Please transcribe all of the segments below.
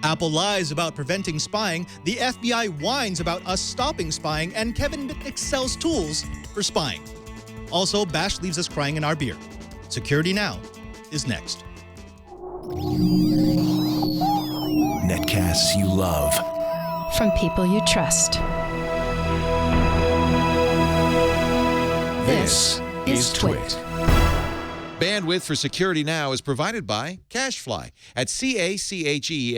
Apple lies about preventing spying, the FBI whines about us stopping spying, and Kevin Mitnick sells tools for spying. Also, Bash leaves us crying in our beer. Security Now is next. Netcasts you love. From people you trust. This is Twit. Bandwidth for Security Now is provided by CacheFly at CacheFly.com.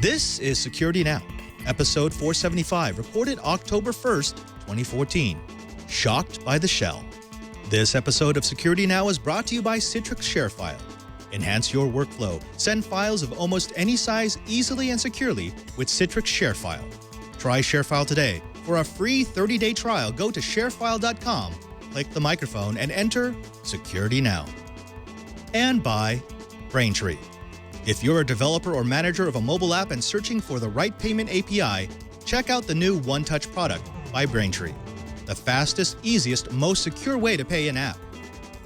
This is Security Now, episode 475, recorded October 1st, 2014. Shocked by the Shell. This episode of Security Now is brought to you by Citrix ShareFile. Enhance your workflow. Send files of almost any size easily and securely with Citrix ShareFile. Try ShareFile today. For a free 30-day trial, go to sharefile.com, click the microphone, and enter Security Now. And by Braintree. If you're a developer or manager of a mobile app and searching for the right payment API, check out the new One-Touch product by Braintree. The fastest, easiest, most secure way to pay an app.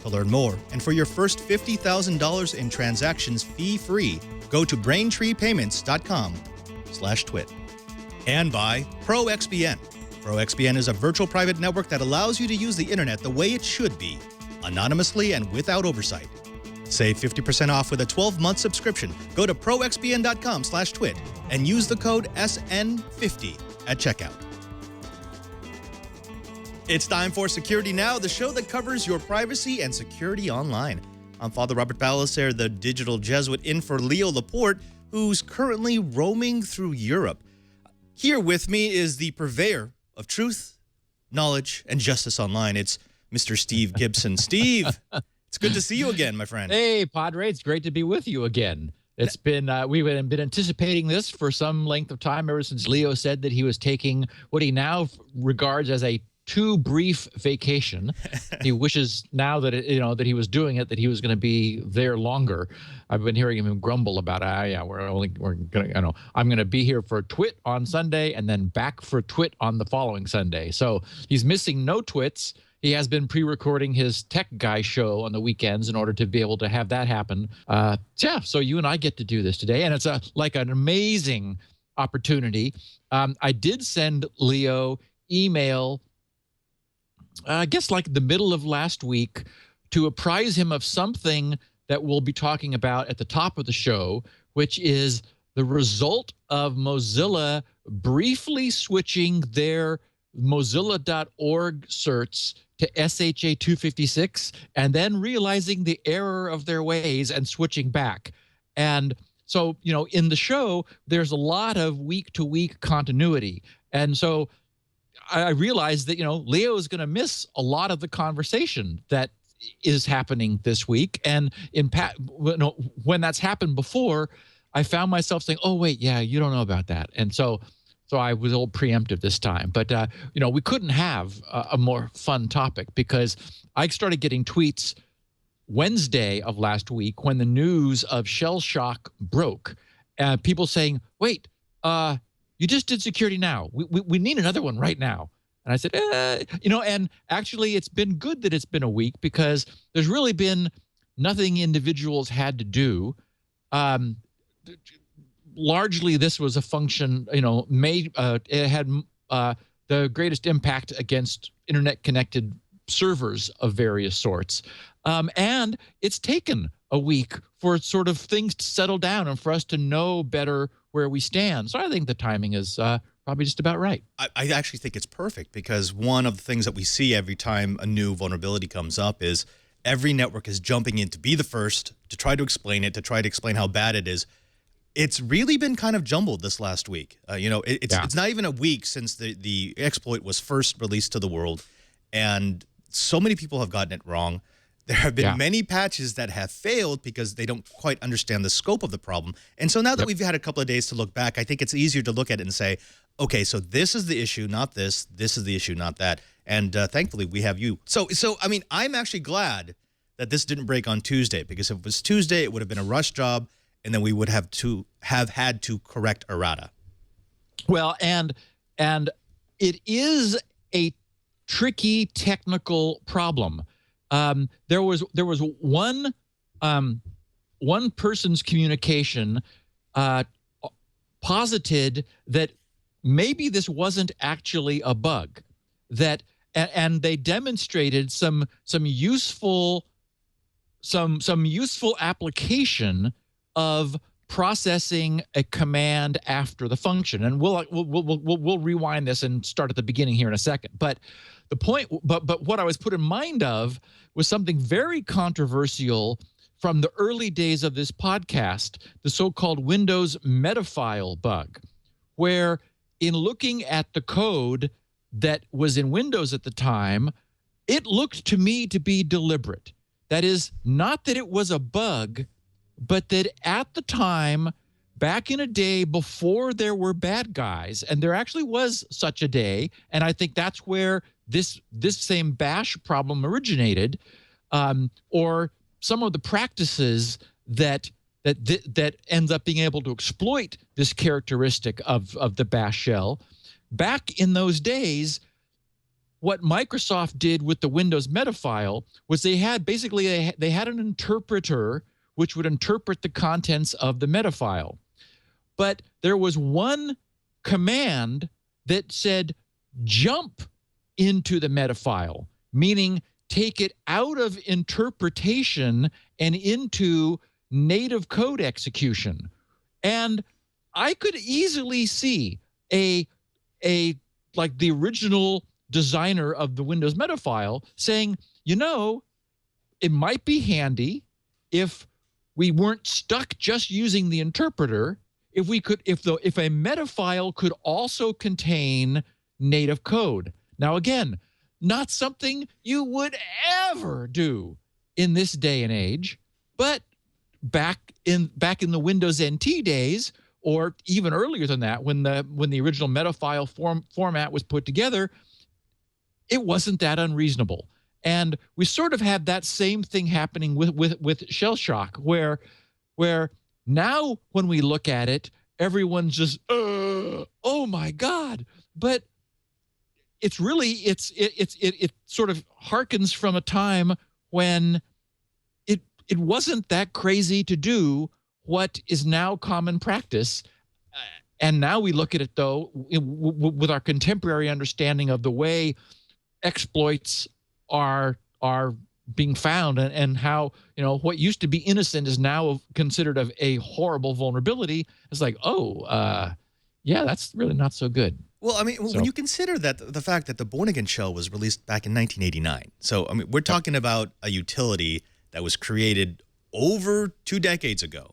To learn more, and for your first $50,000 in transactions fee-free, go to braintreepayments.com/twit. And by ProXPN. ProXPN is a virtual private network that allows you to use the internet the way it should be, anonymously and without oversight. Save 50% off with a 12-month subscription. Go to proxpn.com/twit and use the code SN50 at checkout. It's time for Security Now, the show that covers your privacy and security online. I'm Father Robert Ballecer, the digital Jesuit, in for Leo Laporte, who's currently roaming through Europe. Here with me is the purveyor of truth, knowledge, and justice online. It's Mr. Steve Gibson. Steve, it's good to see you again, my friend. Hey, Padre, it's great to be with you again. It's been, we've been anticipating this for some length of time, ever since Leo said that he was taking what he now regards as a too brief vacation. He wishes now that that he was doing it, that he was going to be there longer. I've been hearing him grumble about, I'm going to be here for Twit on Sunday and then back for Twit on the following Sunday. So he's missing no Twits. He has been pre-recording his Tech Guy show on the weekends in order to be able to have that happen. So you and I get to do this today, and it's like an amazing opportunity. I did send Leo email, I guess like the middle of last week, to apprise him of something that we'll be talking about at the top of the show, which is the result of Mozilla briefly switching their Mozilla.org certs to SHA-256 and then realizing the error of their ways and switching back. And so, in the show, there's a lot of week-to-week continuity. And so I realized that, Leo is going to miss a lot of the conversation that is happening this week. And when that's happened before, I found myself saying, oh, wait, yeah, you don't know about that. And so I was a little preemptive this time. But, we couldn't have a more fun topic, because I started getting tweets Wednesday of last week when the news of ShellShock broke. People saying, wait, you just did Security Now. We need another one right now. And I said, and actually it's been good that it's been a week, because there's really been nothing individuals had to do. Largely, this was a function, it had the greatest impact against internet-connected servers of various sorts. And it's taken a week for sort of things to settle down and for us to know better where we stand. So I think the timing is probably just about right. I actually think it's perfect, because one of the things that we see every time a new vulnerability comes up is every network is jumping in to be the first, to try to explain it, to try to explain how bad it is. It's really been kind of jumbled this last week. It's not even a week since the exploit was first released to the world, and so many people have gotten it wrong. There have been many patches that have failed because they don't quite understand the scope of the problem. And so now that we've had a couple of days to look back, I think it's easier to look at it and say, okay, so this is the issue, not this. This is the issue, not that. And thankfully, we have you. So I mean, I'm actually glad that this didn't break on Tuesday, because if it was Tuesday, it would have been a rush job, and then we would have had to correct errata. Well, and it is a tricky technical problem. There was one one person's communication posited that maybe this wasn't actually a bug, and they demonstrated some useful application of processing a command after the function. And we'll rewind this and start at the beginning here in a second. But the point, but what I was put in mind of was something very controversial from the early days of this podcast, the so-called Windows metafile bug, where in looking at the code that was in Windows at the time, it looked to me to be deliberate. That is, not that it was a bug, but that at the time, back in a day before there were bad guys, and there actually was such a day, and I think that's where this same bash problem originated, or some of the practices that ends up being able to exploit this characteristic of the bash shell. Back in those days, what Microsoft did with the Windows metafile was they had an interpreter which would interpret the contents of the metafile. But there was one command that said jump into the metafile, meaning take it out of interpretation and into native code execution. And I could easily see like the original designer of the Windows metafile saying, you know, it might be handy if we weren't stuck just using the interpreter, if a metafile could also contain native code. Now, again, not something you would ever do in this day and age, but back in the Windows NT days, or even earlier than that, when the original metafile format was put together, it wasn't that unreasonable. And we sort of had that same thing happening with ShellShock, where now when we look at it, everyone's just, oh my God. But it's really, it sort of harkens from a time when it wasn't that crazy to do what is now common practice. And now we look at it, though, with our contemporary understanding of the way exploits are being found, and how, you know, what used to be innocent is now considered a horrible vulnerability. It's like, yeah, that's really not so good. Well, I mean, when you consider that the fact that the Born Again shell was released back in 1989, so I mean, we're talking about a utility that was created over 2 decades ago.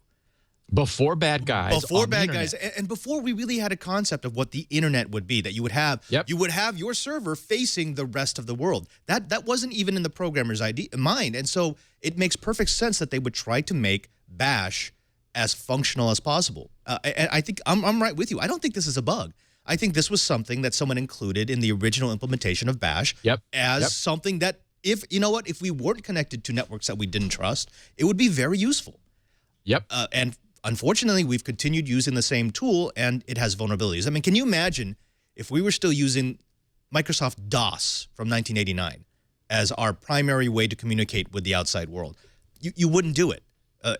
Before bad guys. Before bad guys, and before we really had a concept of what the internet would be, that you would have your server facing the rest of the world. That wasn't even in the programmer's mind, and so it makes perfect sense that they would try to make Bash as functional as possible. And I think I'm right with you. I don't think this is a bug. I think this was something that someone included in the original implementation of Bash as something that, if we weren't connected to networks that we didn't trust, it would be very useful. And unfortunately, we've continued using the same tool, and it has vulnerabilities. I mean, can you imagine if we were still using Microsoft DOS from 1989 as our primary way to communicate with the outside world? You wouldn't do it.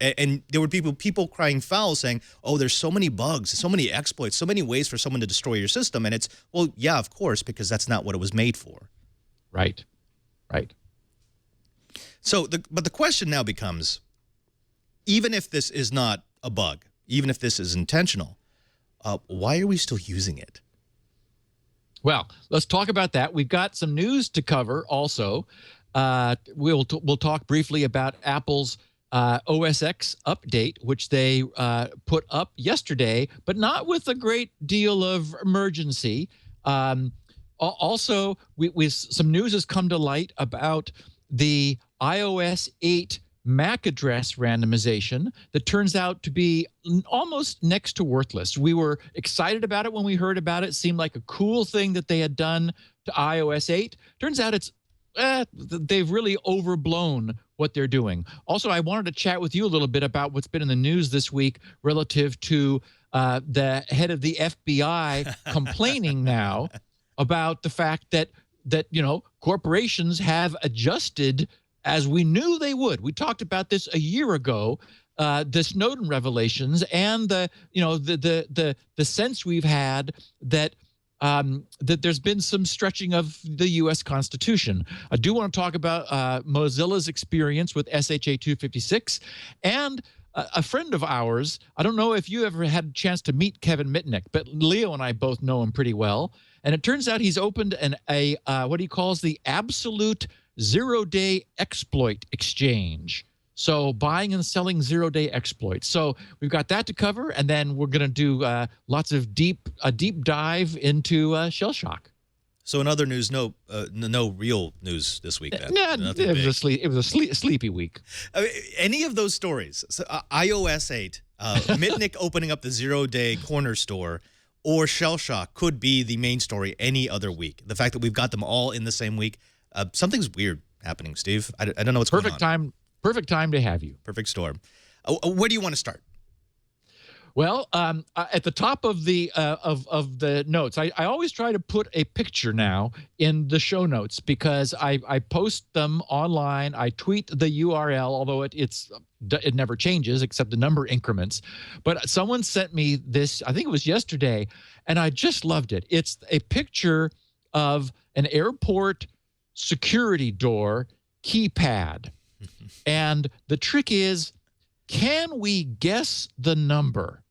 And there were people crying foul saying, oh, there's so many bugs, so many exploits, so many ways for someone to destroy your system. And it's, well, yeah, of course, because that's not what it was made for. Right. So, but the question now becomes, even if this is not a bug, even if this is intentional, why are we still using it? Well, let's talk about that. We've got some news to cover also. We'll talk briefly about Apple's OS X update, which they put up yesterday, but not with a great deal of emergency. Also, some news has come to light about the iOS 8 MAC address randomization that turns out to be almost next to worthless. We were excited about it when we heard about it. It seemed like a cool thing that they had done to iOS 8. Turns out they've really overblown what they're doing. Also, I wanted to chat with you a little bit about what's been in the news this week relative to the head of the FBI complaining now about the fact that corporations have adjusted as we knew they would. We talked about this a year ago, the Snowden revelations and the sense we've had that that there's been some stretching of the U.S. Constitution. I do want to talk about Mozilla's experience with SHA 256 and a friend of ours. I don't know if you ever had a chance to meet Kevin Mitnick, but Leo and I both know him pretty well. And it turns out he's opened a what he calls the absolute zero-day exploit exchange. So buying and selling zero-day exploits. So we've got that to cover, and then we're going to do lots of deep dive into ShellShock. So in other news, no real news this week. Then. It was a sleepy week. Any of those stories, so, iOS 8, Mitnick opening up the zero-day corner store, or ShellShock could be the main story any other week. The fact that we've got them all in the same week, something's weird happening, Steve. I don't know what's going on. Perfect time to have you. Perfect storm. Where do you want to start? Well, at the top of the notes, I always try to put a picture now in the show notes because I post them online. I tweet the URL, although it never changes except the number increments. But someone sent me this, I think it was yesterday, and I just loved it. It's a picture of an airport security door keypad. And the trick is, can we guess the number?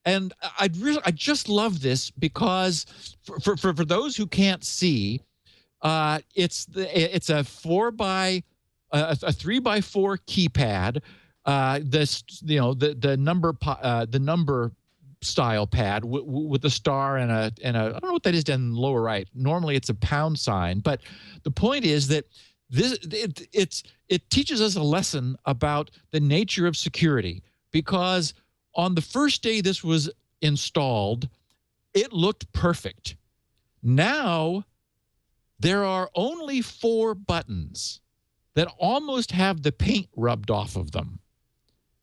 And I just love this because for those who can't see, it's a 3x4 keypad. The number style pad with a star and a I don't know what that is down in the lower right. Normally it's a pound sign, but the point is that it teaches us a lesson about the nature of security, because on the first day this was installed, it looked perfect. Now there are only 4 buttons that almost have the paint rubbed off of them.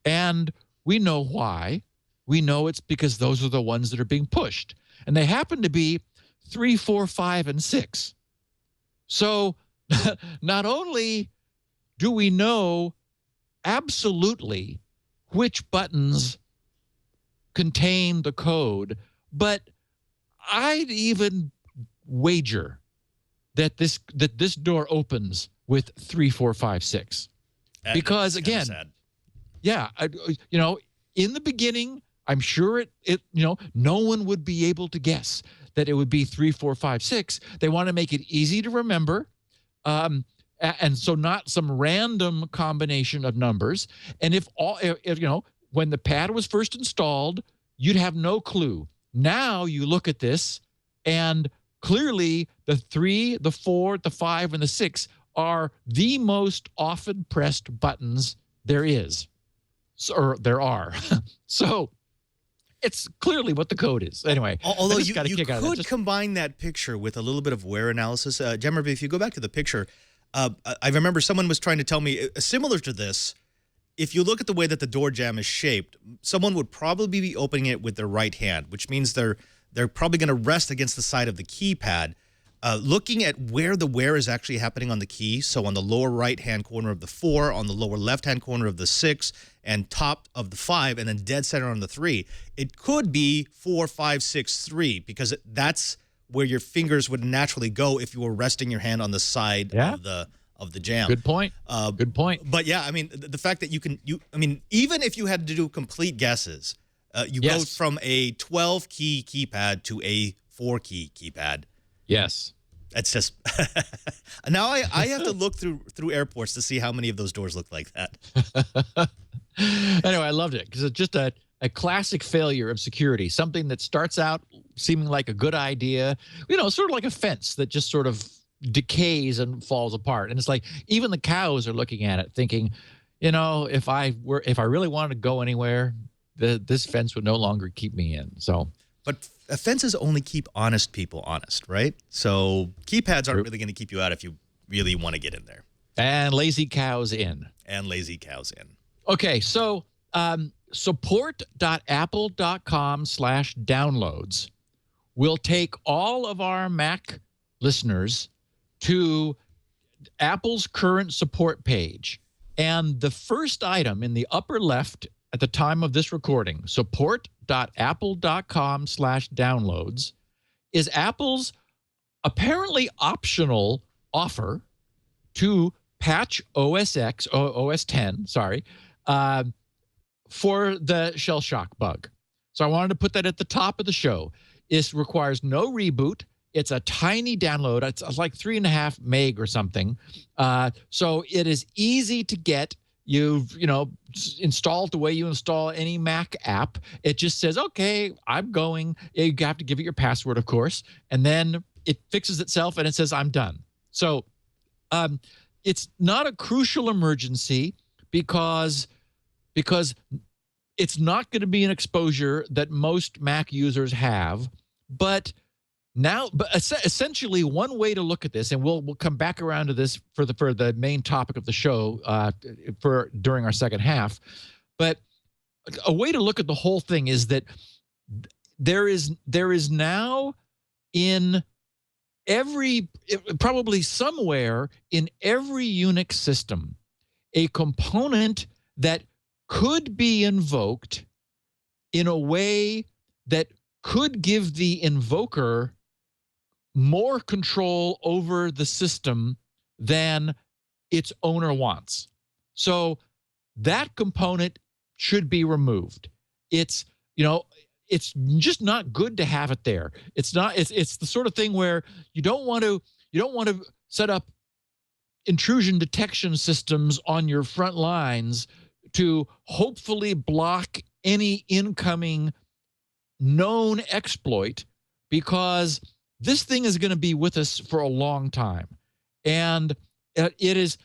And we know why. We know it's because those are the ones that are being pushed. And they happen to be 3, 4, 5, and 6. So not only do we know absolutely which buttons contain the code, but I'd even wager that this door opens with 3, 4, 5, 6. Because again, yeah, in the beginning, I'm sure no one would be able to guess that it would be 3, 4, 5, 6. They want to make it easy to remember. And so not some random combination of numbers. And if when the pad was first installed, you'd have no clue. Now you look at this, and clearly the 3, the 4, the 5, and the 6 are the most often pressed buttons there is, or there are. So it's clearly what the code is. Anyway, although you could combine that picture with a little bit of wear analysis. Gemma, if you go back to the picture, I remember someone was trying to tell me similar to this. If you look at the way that the door jamb is shaped, someone would probably be opening it with their right hand, which means they're probably going to rest against the side of the keypad. Looking at where the wear is actually happening on the key, so on the lower right-hand corner of the 4, on the lower left-hand corner of the 6, and top of the 5, and then dead center on the 3, it could be 4, 5, 6, 3, because that's where your fingers would naturally go if you were resting your hand on the side of the jamb. Good point. Good point. But yeah, I mean, the fact that even if you had to do complete guesses, you go from a 12-key keypad to a 4-key keypad. Yes. That's just now I have to look through airports to see how many of those doors look like that. Anyway, I loved it because it's just a classic failure of security, something that starts out seeming like a good idea, sort of like a fence that just sort of decays and falls apart. And it's like even the cows are looking at it thinking, if I really wanted to go anywhere, this fence would no longer keep me in. So, but fences only keep honest people honest, right? So keypads aren't really going to keep you out if you really want to get in there. And lazy cows in. Okay, so support.apple.com/downloads will take all of our Mac listeners to Apple's current support page. And the first item in the upper left at the time of this recording, support.apple.com/downloads, is Apple's apparently optional offer to patch OS 10, for the ShellShock bug. So I wanted to put that at the top of the show. It requires no reboot. It's a tiny download. It's like 3.5 meg or something. So it is easy to get. You've install it the way you install any Mac app. It just says, okay, I'm going. You have to give it your password, of course, and then it fixes itself and it says, I'm done. So it's not a crucial emergency because it's not going to be an exposure that most Mac users have. But essentially, one way to look at this, and we'll come back around to this for the main topic of the show during our second half. But a way to look at the whole thing is that there is now in probably somewhere in every Unix system a component that could be invoked in a way that could give the invoker more control over the system than its owner wants. So that component should be removed. It's just not good to have it there. It's the sort of thing where you don't want to set up intrusion detection systems on your front lines to hopefully block any incoming known exploit, because this thing is going to be with us for a long time, and it's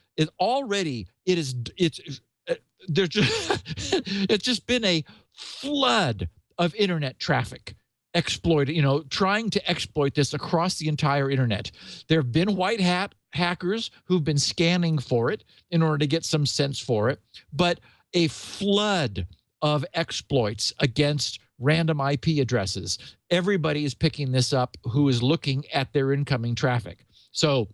just been a flood of internet traffic trying to exploit this across the entire internet. There have been white hat hackers who've been scanning for it in order to get some sense for it, but a flood of exploits against random IP addresses. Everybody is picking this up who is looking at their incoming traffic. So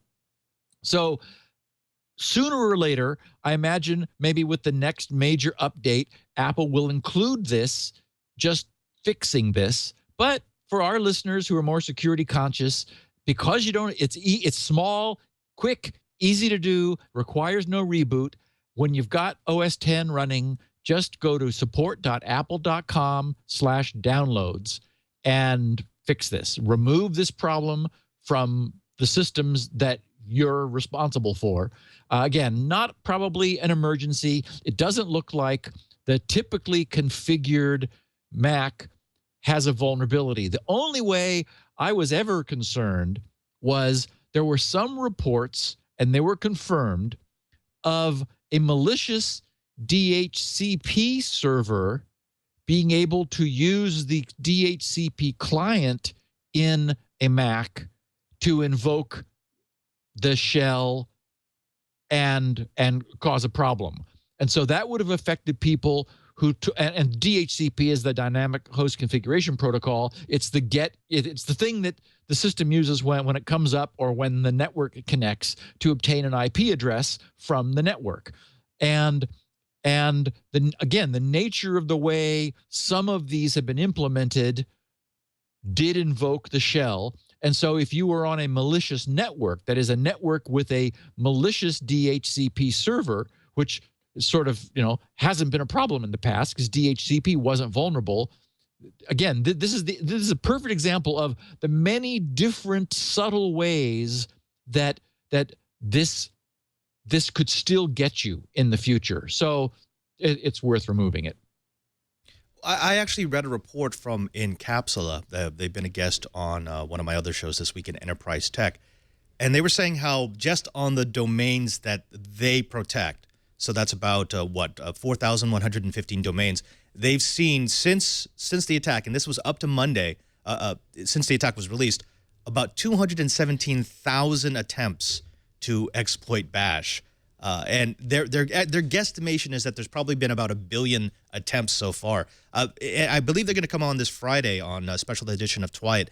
sooner or later, I imagine maybe with the next major update, Apple will include this, just fixing this. But for our listeners who are more security conscious, because it's small, quick, easy to do, requires no reboot. When you've got OS 10 running, just go to support.apple.com/downloads and fix this. Remove this problem from the systems that you're responsible for. Again, not probably an emergency. It doesn't look like the typically configured Mac has a vulnerability. The only way I was ever concerned was there were some reports, and they were confirmed, of a malicious DHCP server being able to use the DHCP client in a Mac to invoke the shell and cause a problem. And so that would have affected people who and DHCP is the dynamic host configuration protocol. It's the thing that the system uses when it comes up or when the network connects to obtain an IP address from the network. And the nature of the way some of these have been implemented did invoke the shell. And so if you were on a malicious network, that is a network with a malicious DHCP server, which sort of, hasn't been a problem in the past because DHCP wasn't vulnerable. Again, this is a perfect example of the many different subtle ways that this could still get you in the future. So it's worth removing it. I actually read a report from Incapsula. They've been a guest on one of my other shows this week in Enterprise Tech. And they were saying how just on the domains that they protect, so that's about 4,115 domains, they've seen since the attack, and this was up to Monday, since the attack was released, about 217,000 attempts to exploit Bash. And their guesstimation is that there's probably been about 1 billion attempts so far. I believe they're going to come on this Friday on a special edition of Twilight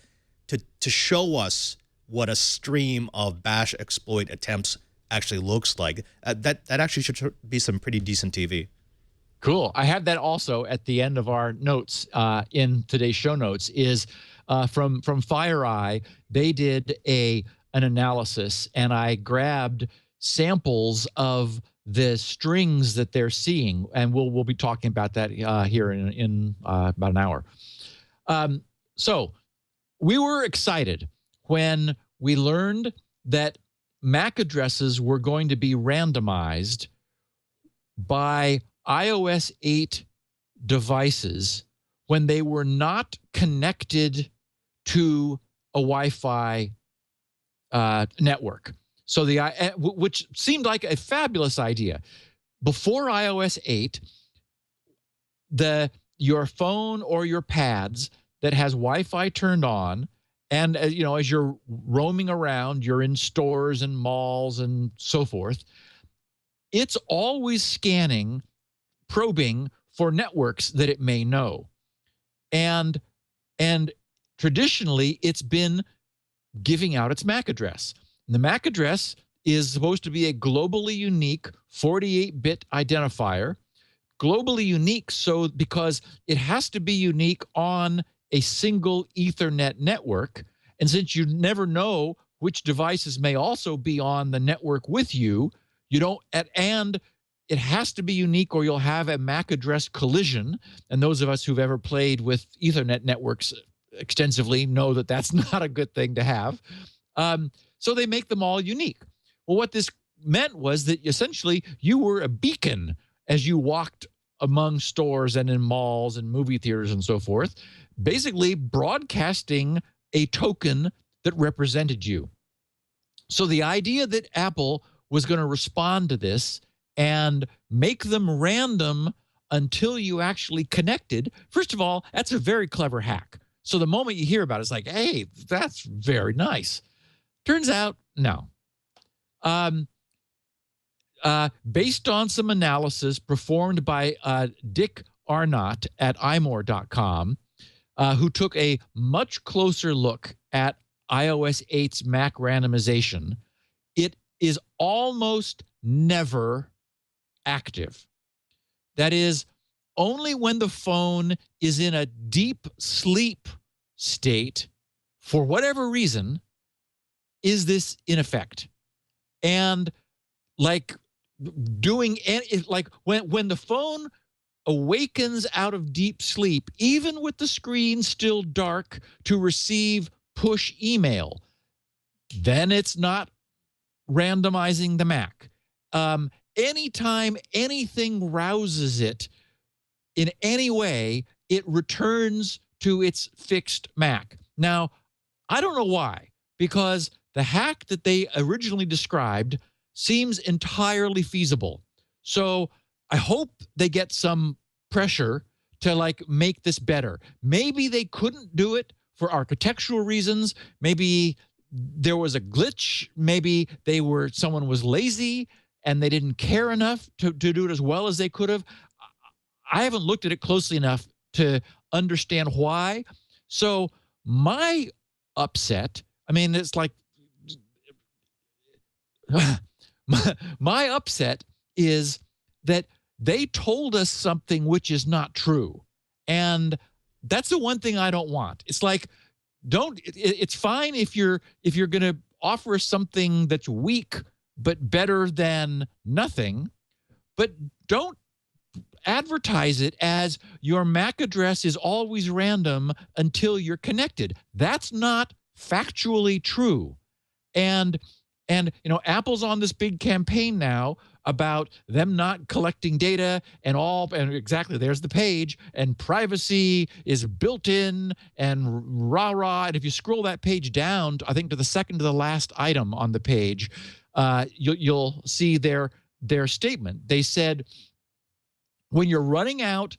to show us what a stream of Bash exploit attempts actually looks like. That actually should be some pretty decent TV. Cool. I have that also at the end of our notes in today's show notes. Is from FireEye. They did an analysis, and I grabbed samples of the strings that they're seeing, and we'll be talking about that here in about an hour. So we were excited when we learned that MAC addresses were going to be randomized by iOS 8 devices when they were not connected to a Wi-Fi network. So which seemed like a fabulous idea. Before iOS 8, your phone or your pads that has Wi-Fi turned on, and as you're roaming around, you're in stores and malls and so forth, it's always scanning, probing for networks that it may know. And traditionally, it's been giving out its MAC address. And the MAC address is supposed to be a globally unique 48-bit identifier. Globally unique because it has to be unique on a single Ethernet network. And since you never know which devices may also be on the network with you, and it has to be unique or you'll have a MAC address collision. And those of us who've ever played with Ethernet networks extensively know that that's not a good thing to have. So they make them all unique. Well, what this meant was that essentially you were a beacon as you walked among stores and in malls and movie theaters and so forth, basically broadcasting a token that represented you. So the idea that Apple was going to respond to this and make them random until you actually connected, first of all, that's a very clever hack. So the moment you hear about it, it's like, hey, that's very nice. Turns out, no. Based on some analysis performed by Dick Arnott at imore.com, who took a much closer look at iOS 8's MAC randomization, it is almost never active. That is, only when the phone is in a deep sleep state, for whatever reason, is this in effect. And like when the phone awakens out of deep sleep, even with the screen still dark, to receive push email, then it's not randomizing the MAC. Anytime anything rouses it in any way, it returns to its fixed MAC. Now, I don't know why, because the hack that they originally described seems entirely feasible. So I hope they get some pressure to make this better. Maybe they couldn't do it for architectural reasons. Maybe there was a glitch. Maybe someone was lazy and they didn't care enough to do it as well as they could have. I haven't looked at it closely enough to understand why. So my upset, it's like, my upset is that they told us something which is not true. And that's the one thing I don't want. It's like, it's fine if you're going to offer something that's weak but better than nothing, but don't advertise it as your MAC address is always random until you're connected. That's not factually true. And Apple's on this big campaign now about them not collecting data and exactly, there's the page, and privacy is built in and rah-rah. And if you scroll that page down, I think to the second to the last item on the page, you'll see their statement. They said, when you're out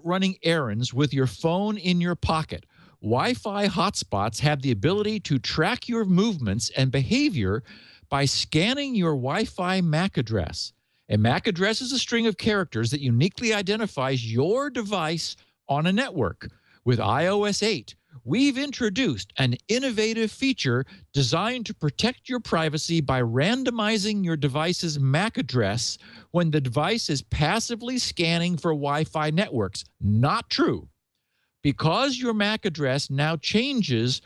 running errands with your phone in your pocket, Wi-Fi hotspots have the ability to track your movements and behavior by scanning your Wi-Fi MAC address. A MAC address is a string of characters that uniquely identifies your device on a network. With iOS 8, we've introduced an innovative feature designed to protect your privacy by randomizing your device's MAC address when the device is passively scanning for Wi-Fi networks. Not true. Because your MAC address now changes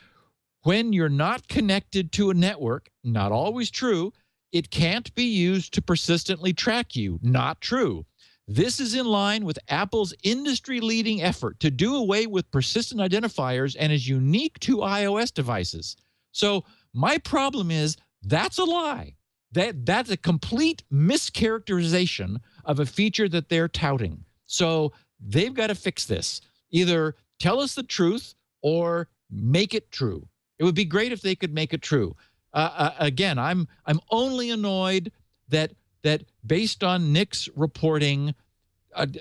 when you're not connected to a network, not always true, it can't be used to persistently track you. Not true. This is in line with Apple's industry-leading effort to do away with persistent identifiers and is unique to iOS devices. So my problem is that's a lie. That's a complete mischaracterization of a feature that they're touting. So they've got to fix this. Either tell us the truth or make it true. It would be great if they could make it true. Again, I'm only annoyed that based on Nick's reporting,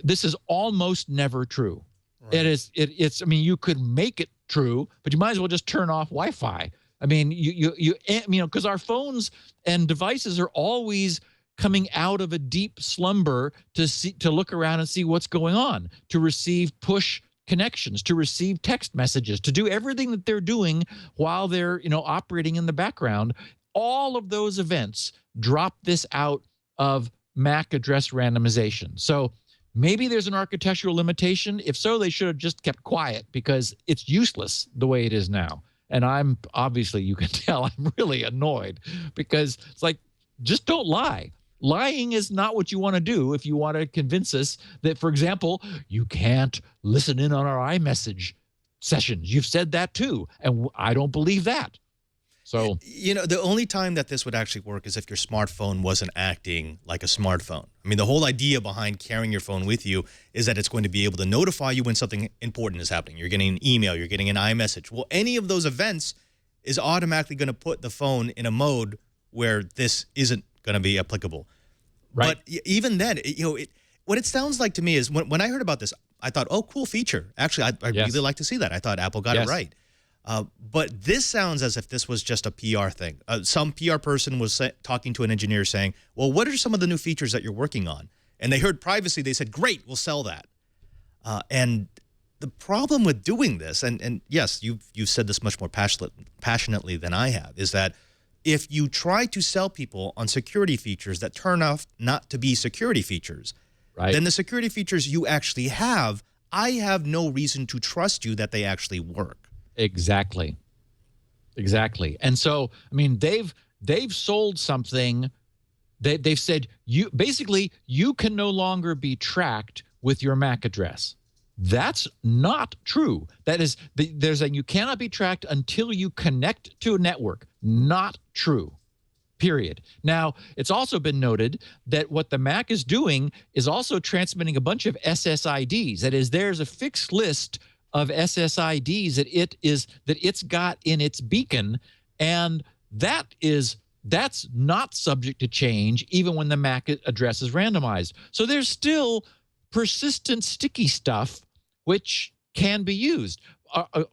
this is almost never true. Right. It's. I mean, you could make it true, but you might as well just turn off Wi-Fi. I mean, because our phones and devices are always coming out of a deep slumber to look around and see what's going on, to receive push connections, to receive text messages, to do everything that they're doing while they're operating in the background. All of those events drop this out of MAC address randomization. So maybe there's an architectural limitation. If so, they should have just kept quiet because it's useless the way it is now. And I'm obviously, you can tell, I'm really annoyed because it's like, just don't lie. Lying is not what you want to do if you want to convince us that, for example, you can't listen in on our iMessage sessions. You've said that too, and I don't believe that. So, the only time that this would actually work is if your smartphone wasn't acting like a smartphone. I mean, the whole idea behind carrying your phone with you is that it's going to be able to notify you when something important is happening. You're getting an email, you're getting an iMessage. Well, any of those events is automatically going to put the phone in a mode where this isn't going to be applicable. Right. But even then, what it sounds like to me is when I heard about this, I thought, oh, cool feature. Actually, I'd really like to see that. I thought Apple got it right. But this sounds as if this was just a PR thing. Some PR person was talking to an engineer saying, well, what are some of the new features that you're working on? And they heard privacy. They said, great, we'll sell that. And the problem with doing this, and yes, you've said this much more passionately than I have, is that if you try to sell people on security features that turn out not to be security features, then the security features you actually have, I have no reason to trust you that they actually work. Exactly. And so, I mean, they've sold something. They've said you can no longer be tracked with your MAC address. That's not true. That is, you cannot be tracked until you connect to a network. Not true. Period. Now, it's also been noted that what the Mac is doing is also transmitting a bunch of SSIDs. That is, there's a fixed list of SSIDs that it's got in its beacon, and that's not subject to change even when the MAC address is randomized. So there's still persistent sticky stuff which can be used,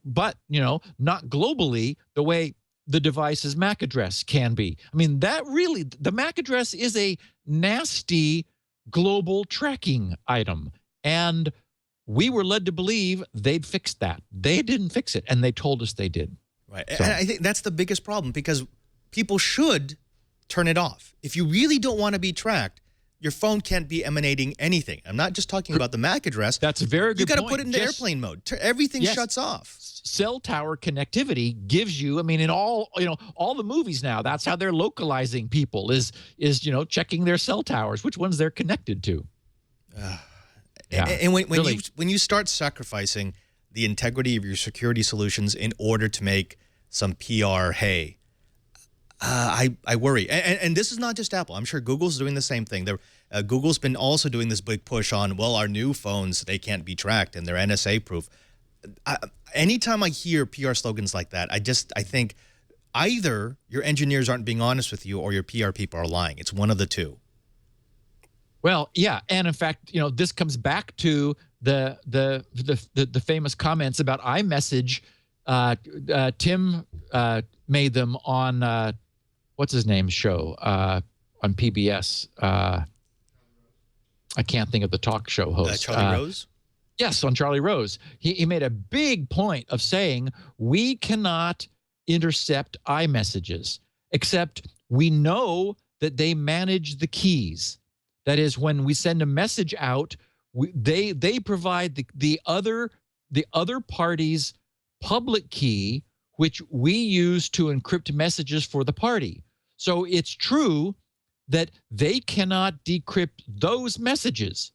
but not globally the way the device's MAC address can be. I mean, the MAC address is a nasty global tracking item, and we were led to believe they'd fixed that. They didn't fix it, and they told us they did. Right. So. And I think that's the biggest problem, because people should turn it off. If you really don't want to be tracked, your phone can't be emanating anything. I'm not just talking about the MAC address. That's a very good point. You got to put it into airplane mode. Everything shuts off. Cell tower connectivity gives you, I mean, in all the movies now, that's how they're localizing people is checking their cell towers, which ones they're connected to. Yeah. And when you start sacrificing the integrity of your security solutions in order to make some PR hay, I worry. And this is not just Apple. I'm sure Google's doing the same thing. Google's been also doing this big push on, well, our new phones, they can't be tracked and they're NSA proof. Anytime I hear PR slogans like that, I think either your engineers aren't being honest with you or your PR people are lying. It's one of the two. Well, yeah, and in fact, this comes back to the famous comments about iMessage. Tim made them on what's his name show on PBS. I can't think of the talk show host. Charlie Rose. Yes, on Charlie Rose. He made a big point of saying we cannot intercept iMessages, except we know that they manage the keys. That is, when we send a message out, they provide the other party's public key, which we use to encrypt messages for the party. So it's true that they cannot decrypt those messages.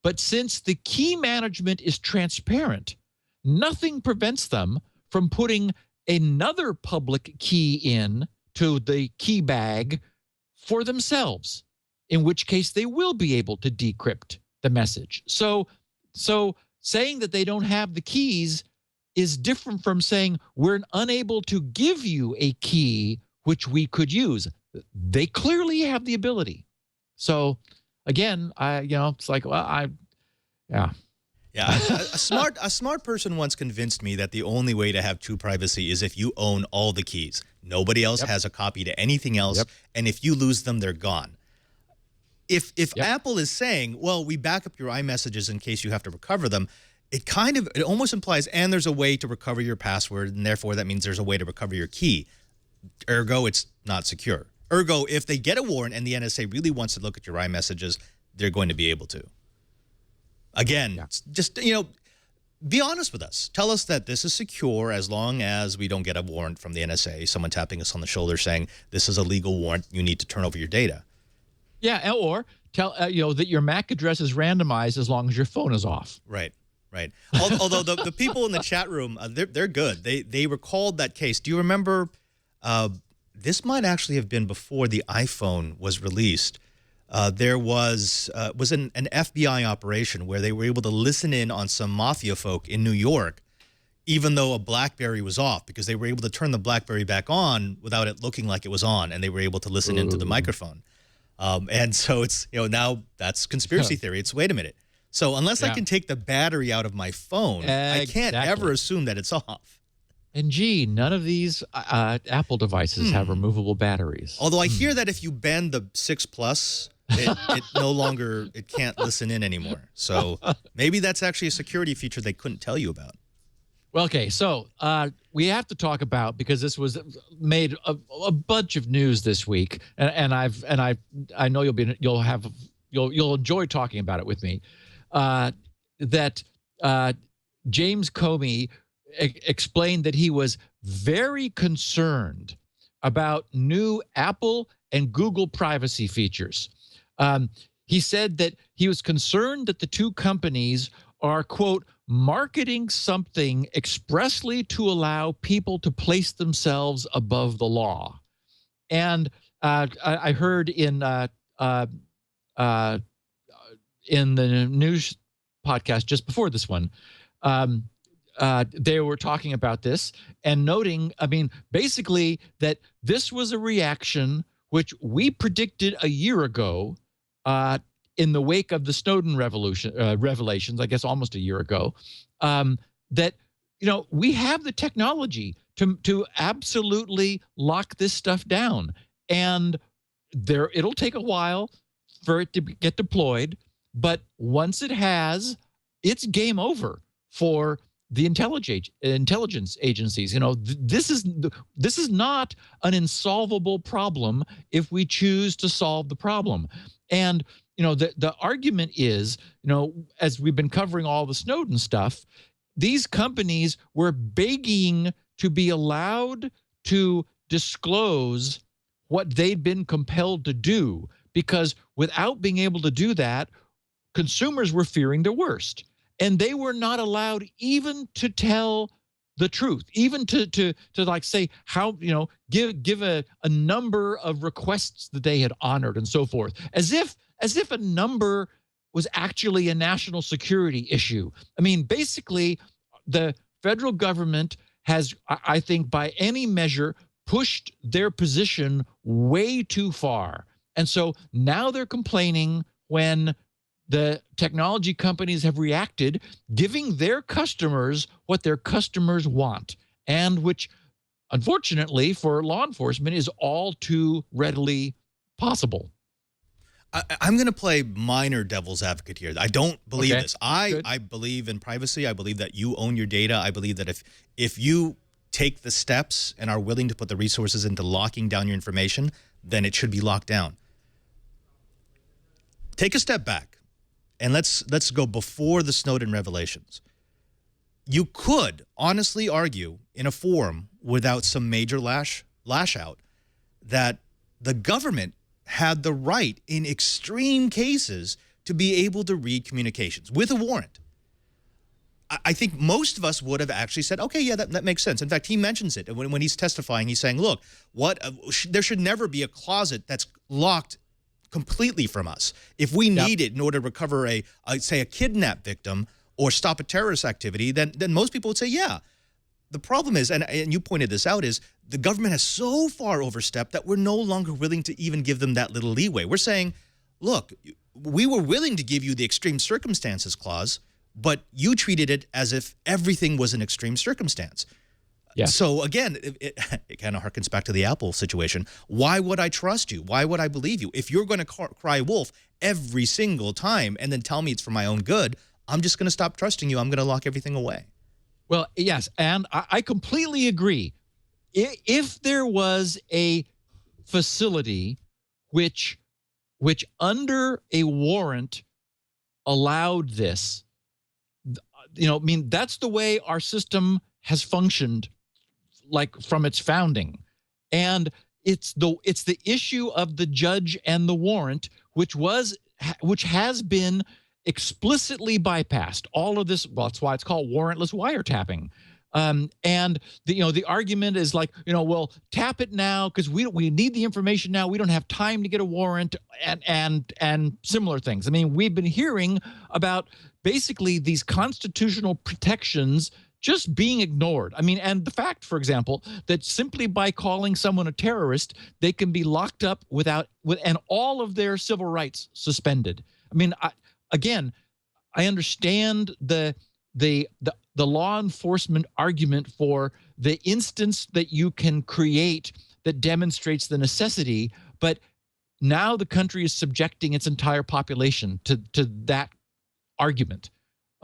But since the key management is transparent, nothing prevents them from putting another public key in to the key bag for themselves, in which case they will be able to decrypt the message. So saying that they don't have the keys is different from saying we're unable to give you a key which we could use. They clearly have the ability. So again, it's like, well, yeah. A smart person once convinced me that the only way to have true privacy is if you own all the keys. Nobody else has a copy to anything else, and if you lose them, they're gone. If Apple is saying, well, we back up your iMessages in case you have to recover them, it almost implies, and there's a way to recover your password, and therefore that means there's a way to recover your key. Ergo, it's not secure. Ergo, if they get a warrant and the NSA really wants to look at your iMessages, they're going to be able to. Again, just, be honest with us. Tell us that this is secure as long as we don't get a warrant from the NSA, someone tapping us on the shoulder saying, this is a legal warrant, you need to turn over your data. Yeah, or tell that your MAC address is randomized as long as your phone is off. Right. Although the people in the chat room, they're good. They recalled that case. Do you remember, this might actually have been before the iPhone was released. There was an FBI operation where they were able to listen in on some mafia folk in New York, even though a BlackBerry was off, because they were able to turn the BlackBerry back on without it looking like it was on, and they were able to listen into the microphone. And so it's, now that's conspiracy theory. It's, wait a minute. So unless I can take the battery out of my phone, I can't ever assume that it's off. And gee, none of these Apple devices have removable batteries. Although I hear that if you bend the 6 Plus, it can't listen in anymore. So maybe that's actually a security feature they couldn't tell you about. Well, okay, so we have to talk about, because this was made a bunch of news this week, and I know you'll enjoy talking about it with me. That James Comey explained that he was very concerned about new Apple and Google privacy features. He said that he was concerned that the two companies are, quote, marketing something expressly to allow people to place themselves above the law. And I heard in the news podcast just before this one, they were talking about this and noting, basically that this was a reaction which we predicted a year ago in the wake of the Snowden revelations, I guess almost a year ago, that, we have the technology to absolutely lock this stuff down. And it'll take a while for it to get deployed, but once it has, it's game over for the intelligence agencies. This is not an insolvable problem if we choose to solve the problem. And the argument is, as we've been covering all the Snowden stuff, these companies were begging to be allowed to disclose what they'd been compelled to do, because without being able to do that, consumers were fearing the worst. And they were not allowed even to tell the truth, even to like say how, give a number of requests that they had honored and so forth, as if a number was actually a national security issue. Basically, the federal government has, I think, by any measure, pushed their position way too far. And so now they're complaining when the technology companies have reacted, giving their customers what their customers want, and which, unfortunately, for law enforcement is all too readily possible. I'm going to play minor devil's advocate here. I don't believe this. Good. I believe in privacy. I believe that you own your data. I believe that if you take the steps and are willing to put the resources into locking down your information, then it should be locked down. Take a step back, and let's go before the Snowden revelations. You could honestly argue in a forum without some major lash out that the government had the right in extreme cases to be able to read communications with a warrant. I think most of us would have actually said, okay, yeah, that makes sense. In fact, he mentions it. When he's testifying, he's saying, look, there should never be a closet that's locked completely from us. If we need it in order to recover say a kidnap victim or stop a terrorist activity, then most people would say, yeah. The problem is, and you pointed this out, is the government has so far overstepped that we're no longer willing to even give them that little leeway. We're saying, look, we were willing to give you the extreme circumstances clause, but you treated it as if everything was an extreme circumstance. Yeah. So again, it kind of harkens back to the Apple situation. Why would I trust you? Why would I believe you? If you're going to cry wolf every single time and then tell me it's for my own good, I'm just going to stop trusting you. I'm going to lock everything away. Well, yes, and I completely agree. If there was a facility which under a warrant allowed this, I mean, that's the way our system has functioned, like from its founding. And it's the issue of the judge and the warrant, which has been explicitly bypassed. All of this, well, that's why it's called warrantless wiretapping. And the argument is like, well, tap it now because we need the information now. We don't have time to get a warrant and similar things. I mean, we've been hearing about basically these constitutional protections just being ignored. I mean, and the fact, for example, that simply by calling someone a terrorist, they can be locked up and all of their civil rights suspended. I mean, Again, I understand the law enforcement argument for the instance that you can create that demonstrates the necessity, but now the country is subjecting its entire population to that argument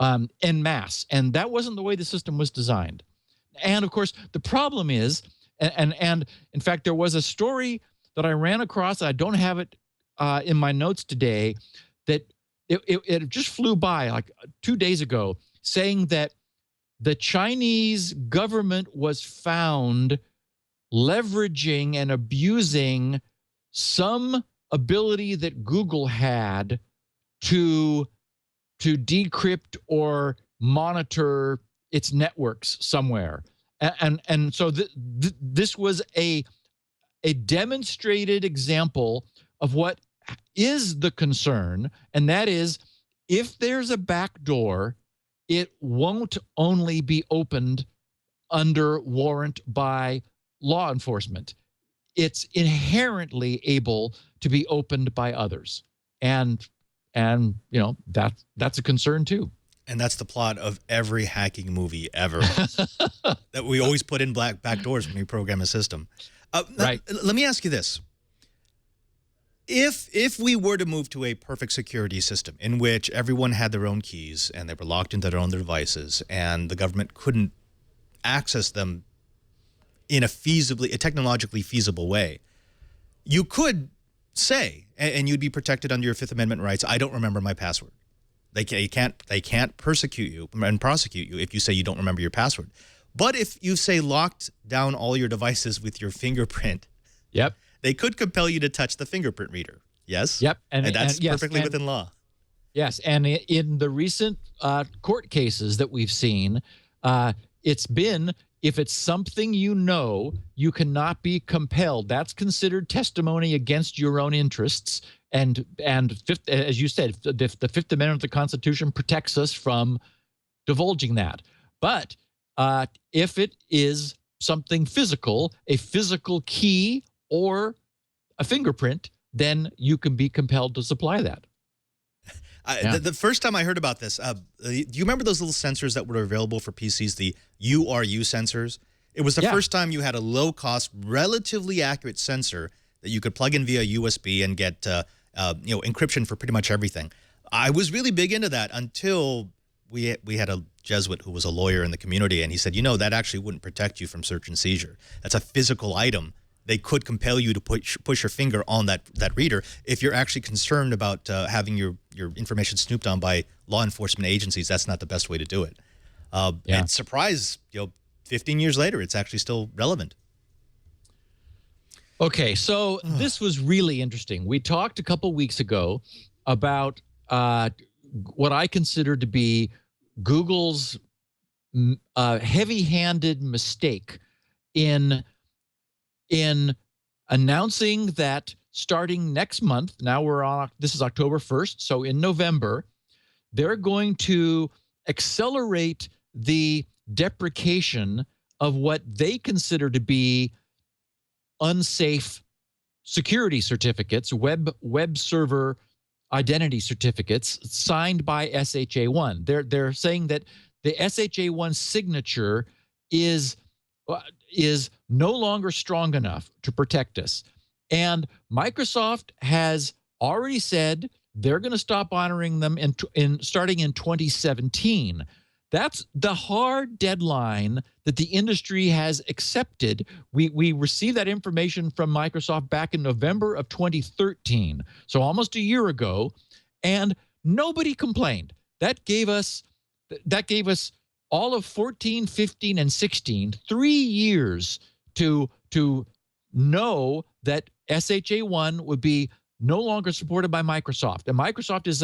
en masse, and that wasn't the way the system was designed. And of course, the problem is, and in fact, there was a story that I ran across. I don't have it in my notes today. That it just flew by like 2 days ago, saying that the Chinese government was found leveraging and abusing some ability that Google had to decrypt or monitor its networks somewhere. And so this was a demonstrated example of what is the concern, and that is if there's a back door, it won't only be opened under warrant by law enforcement. It's inherently able to be opened by others. And that's a concern too. And that's the plot of every hacking movie ever. That we always put in back doors when we program a system. Right. Let me ask you this. If we were to move to a perfect security system in which everyone had their own keys and they were locked into their own devices and the government couldn't access them in a technologically feasible way, you could say, and you'd be protected under your Fifth Amendment rights, I don't remember my password. They can't persecute you and prosecute you if you say you don't remember your password. But if you say locked down all your devices with your fingerprint, yep, they could compel you to touch the fingerprint reader. Yes? Yep. And that's perfectly within law. Yes. And in the recent court cases that we've seen, it's been, if it's something you cannot be compelled. That's considered testimony against your own interests. And fifth, as you said, the Fifth Amendment of the Constitution protects us from divulging that. But if it is something physical, a physical key or a fingerprint, then you can be compelled to supply that. The first time I heard about this, do you remember those little sensors that were available for PCs, the URU sensors? It was the first time you had a low-cost, relatively accurate sensor that you could plug in via USB and get encryption for pretty much everything. I was really big into that until we had a Jesuit who was a lawyer in the community, and he said, that actually wouldn't protect you from search and seizure. That's a physical item. They could compel you to push your finger on that reader if you're actually concerned about having your information snooped on by law enforcement agencies. That's not the best way to do it. And surprise, 15 years later, it's actually still relevant. Okay, so this was really interesting. We talked a couple weeks ago about what I consider to be Google's heavy-handed mistake in announcing that starting next month, now this is October 1st, so in November, they're going to accelerate the deprecation of what they consider to be unsafe security certificates, web server identity certificates signed by SHA-1. They're saying that the SHA-1 signature is no longer strong enough to protect us. And Microsoft has already said they're going to stop honoring them starting in 2017. That's the hard deadline that the industry has accepted. We received that information from Microsoft back in November of 2013, so almost a year ago, and nobody complained. That gave us all of 14, 15, and 16, 3 years to know that SHA-1 would be no longer supported by Microsoft. And Microsoft is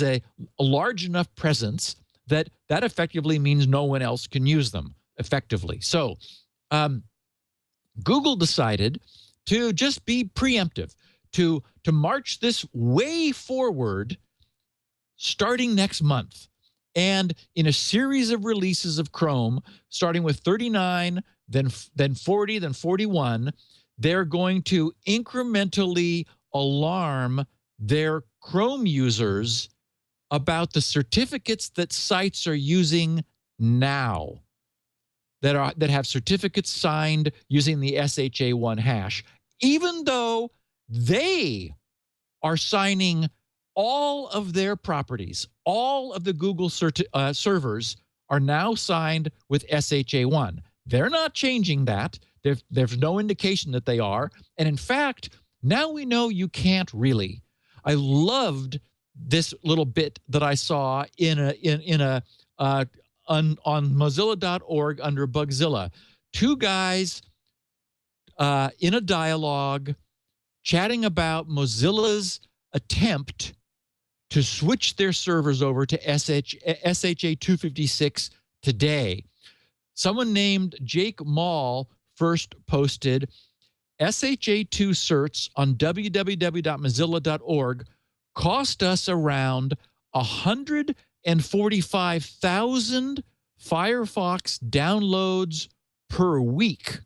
a large enough presence that effectively means no one else can use them effectively. So Google decided to just be preemptive, to march this way forward starting next month. And in a series of releases of Chrome, starting with 39, then 40, then 41, they're going to incrementally alarm their Chrome users about the certificates that sites are using now, that have certificates signed using the SHA-1 hash, even though they are signing all of their properties. All of the Google servers are now signed with SHA-1. They're not changing that. There's no indication that they are. And in fact, now we know you can't really. I loved this little bit that I saw on Mozilla.org under Bugzilla. Two guys in a dialogue chatting about Mozilla's attempt to switch their servers over to SHA-256 today. Someone named Jake Mall first posted SHA-2 certs on www.mozilla.org cost us around 145,000 Firefox downloads per week.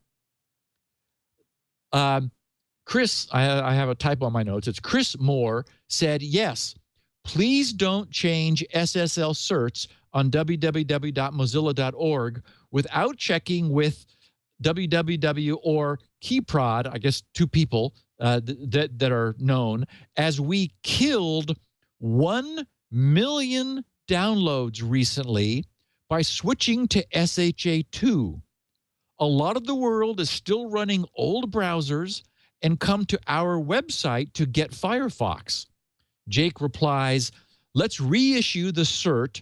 Chris, I have a typo on my notes. It's Chris Moore said, yes, please don't change SSL certs on www.mozilla.org without checking with www or Keyprod, I guess two people that are known, as we killed 1 million downloads recently by switching to SHA-2. A lot of the world is still running old browsers and come to our website to get Firefox. Jake replies, let's reissue the cert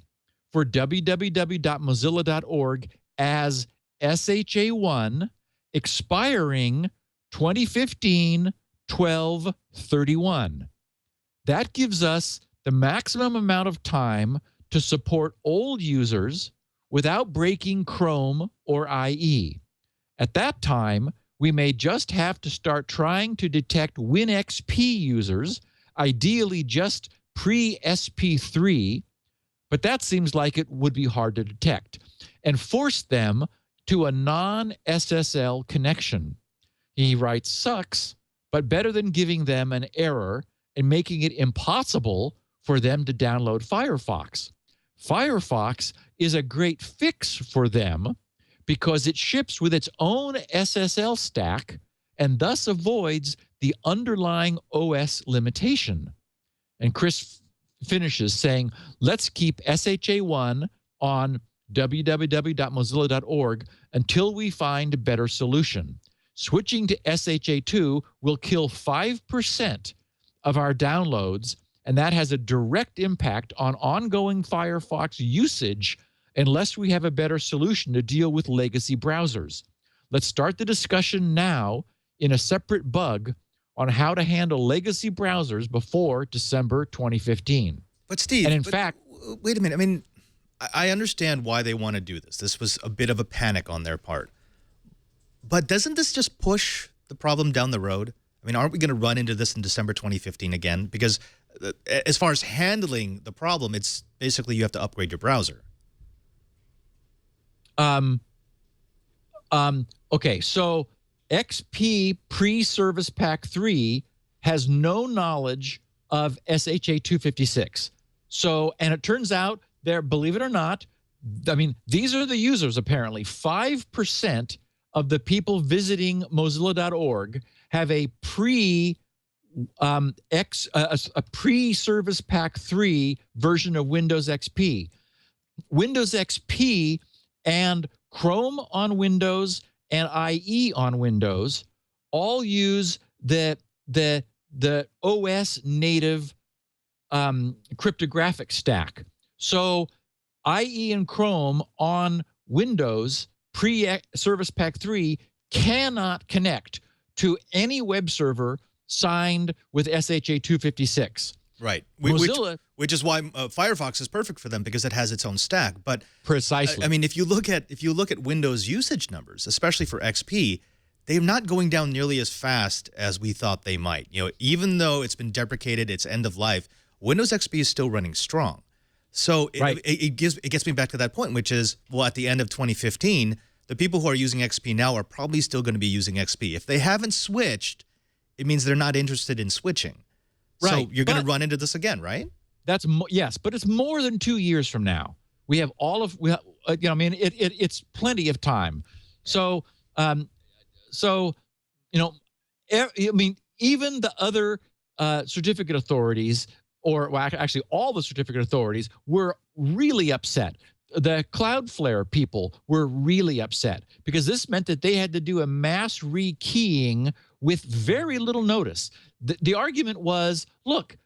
for www.mozilla.org as SHA-1, expiring 2015-12-31. That gives us the maximum amount of time to support old users without breaking Chrome or IE. At that time, we may just have to start trying to detect WinXP users, ideally just pre-SP3, but that seems like it would be hard to detect, and force them to a non-SSL connection. He writes, sucks, but better than giving them an error and making it impossible for them to download Firefox. Firefox is a great fix for them because it ships with its own SSL stack and thus avoids the underlying OS limitation. And Chris finishes saying, let's keep SHA-1 on www.mozilla.org until we find a better solution. Switching to SHA-2 will kill 5% of our downloads, and that has a direct impact on ongoing Firefox usage unless we have a better solution to deal with legacy browsers. Let's start the discussion now in a separate bug on how to handle legacy browsers before December 2015. But Steve, and in fact, wait a minute. I mean, I understand why they want to do this. This was a bit of a panic on their part. But doesn't this just push the problem down the road? I mean, aren't we going to run into this in December 2015 again? Because as far as handling the problem, it's basically you have to upgrade your browser. Okay, so XP pre-Service Pack 3 has no knowledge of SHA-256. So, and it turns out there, believe it or not, I mean, these are the users apparently. 5% of the people visiting Mozilla.org have a pre-Service Pack 3 version of Windows XP. Windows XP and Chrome on Windows and IE on Windows all use the OS native cryptographic stack. So IE and Chrome on Windows pre-Service Pack 3 cannot connect to any web server signed with SHA-256. Right. Mozilla, which is why Firefox is perfect for them, because it has its own stack. But precisely. I mean, if you look at Windows usage numbers, especially for XP, they're not going down nearly as fast as we thought they might. You know, even though it's been deprecated, it's end of life, Windows XP is still running strong. So it gets me back to that point, which is, well, at the end of 2015, the people who are using XP now are probably still going to be using XP. If they haven't switched, it means they're not interested in switching. Right. So you're going to run into this again, right? Yes, but it's more than 2 years from now. We have all of I mean, it's plenty of time. So I mean, even the other certificate authorities, or well, actually all the certificate authorities, were really upset. The Cloudflare people were really upset because this meant that they had to do a mass rekeying with very little notice. The argument was, look,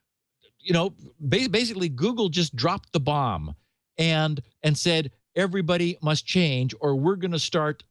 you know, basically Google just dropped the bomb and said everybody must change, or we're going to start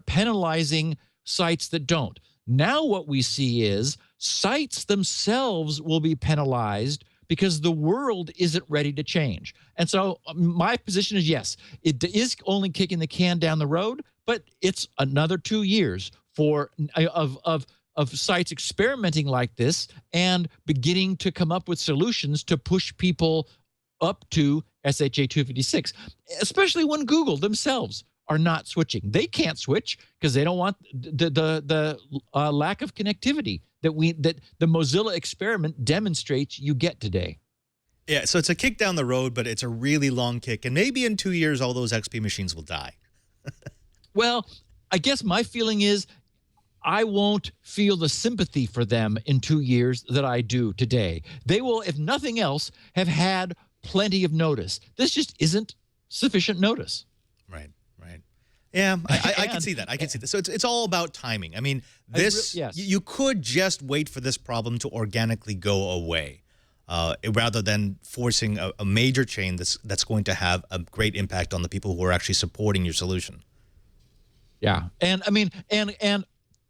penalizing sites that don't. Now what we see is sites themselves will be penalized because the world isn't ready to change. And so my position is, yes, it is only kicking the can down the road, but it's another 2 years of sites experimenting like this and beginning to come up with solutions to push people up to SHA-256, especially when Google themselves are not switching. They can't switch because they don't want the lack of connectivity that the Mozilla experiment demonstrates you get today. Yeah, so it's a kick down the road, but it's a really long kick, and maybe in 2 years all those XP machines will die. Well, I guess my feeling is I won't feel the sympathy for them in 2 years that I do today. They will, if nothing else, have had plenty of notice. This just isn't sufficient notice. Right. Yeah, I can see that. I can see that. So it's all about timing. I mean, this yes. You could just wait for this problem to organically go away, rather than forcing a major change that's going to have a great impact on the people who are actually supporting your solution. Yeah, and I mean, and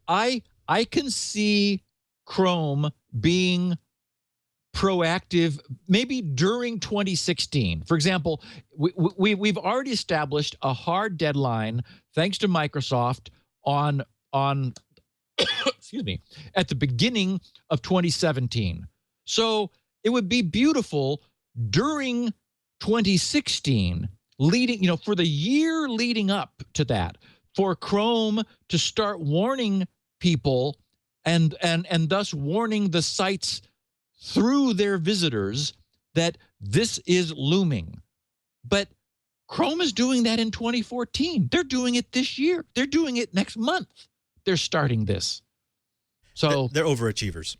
I can see Chrome being proactive maybe during 2016. For example, we've already established a hard deadline, thanks to Microsoft, on excuse me, at the beginning of 2017. So it would be beautiful during 2016, for the year leading up to that, for Chrome to start warning people and thus warning the sites through their visitors that this is looming. But Chrome is doing that in 2014. They're doing it this year. They're doing it next month. They're starting this. So they're overachievers.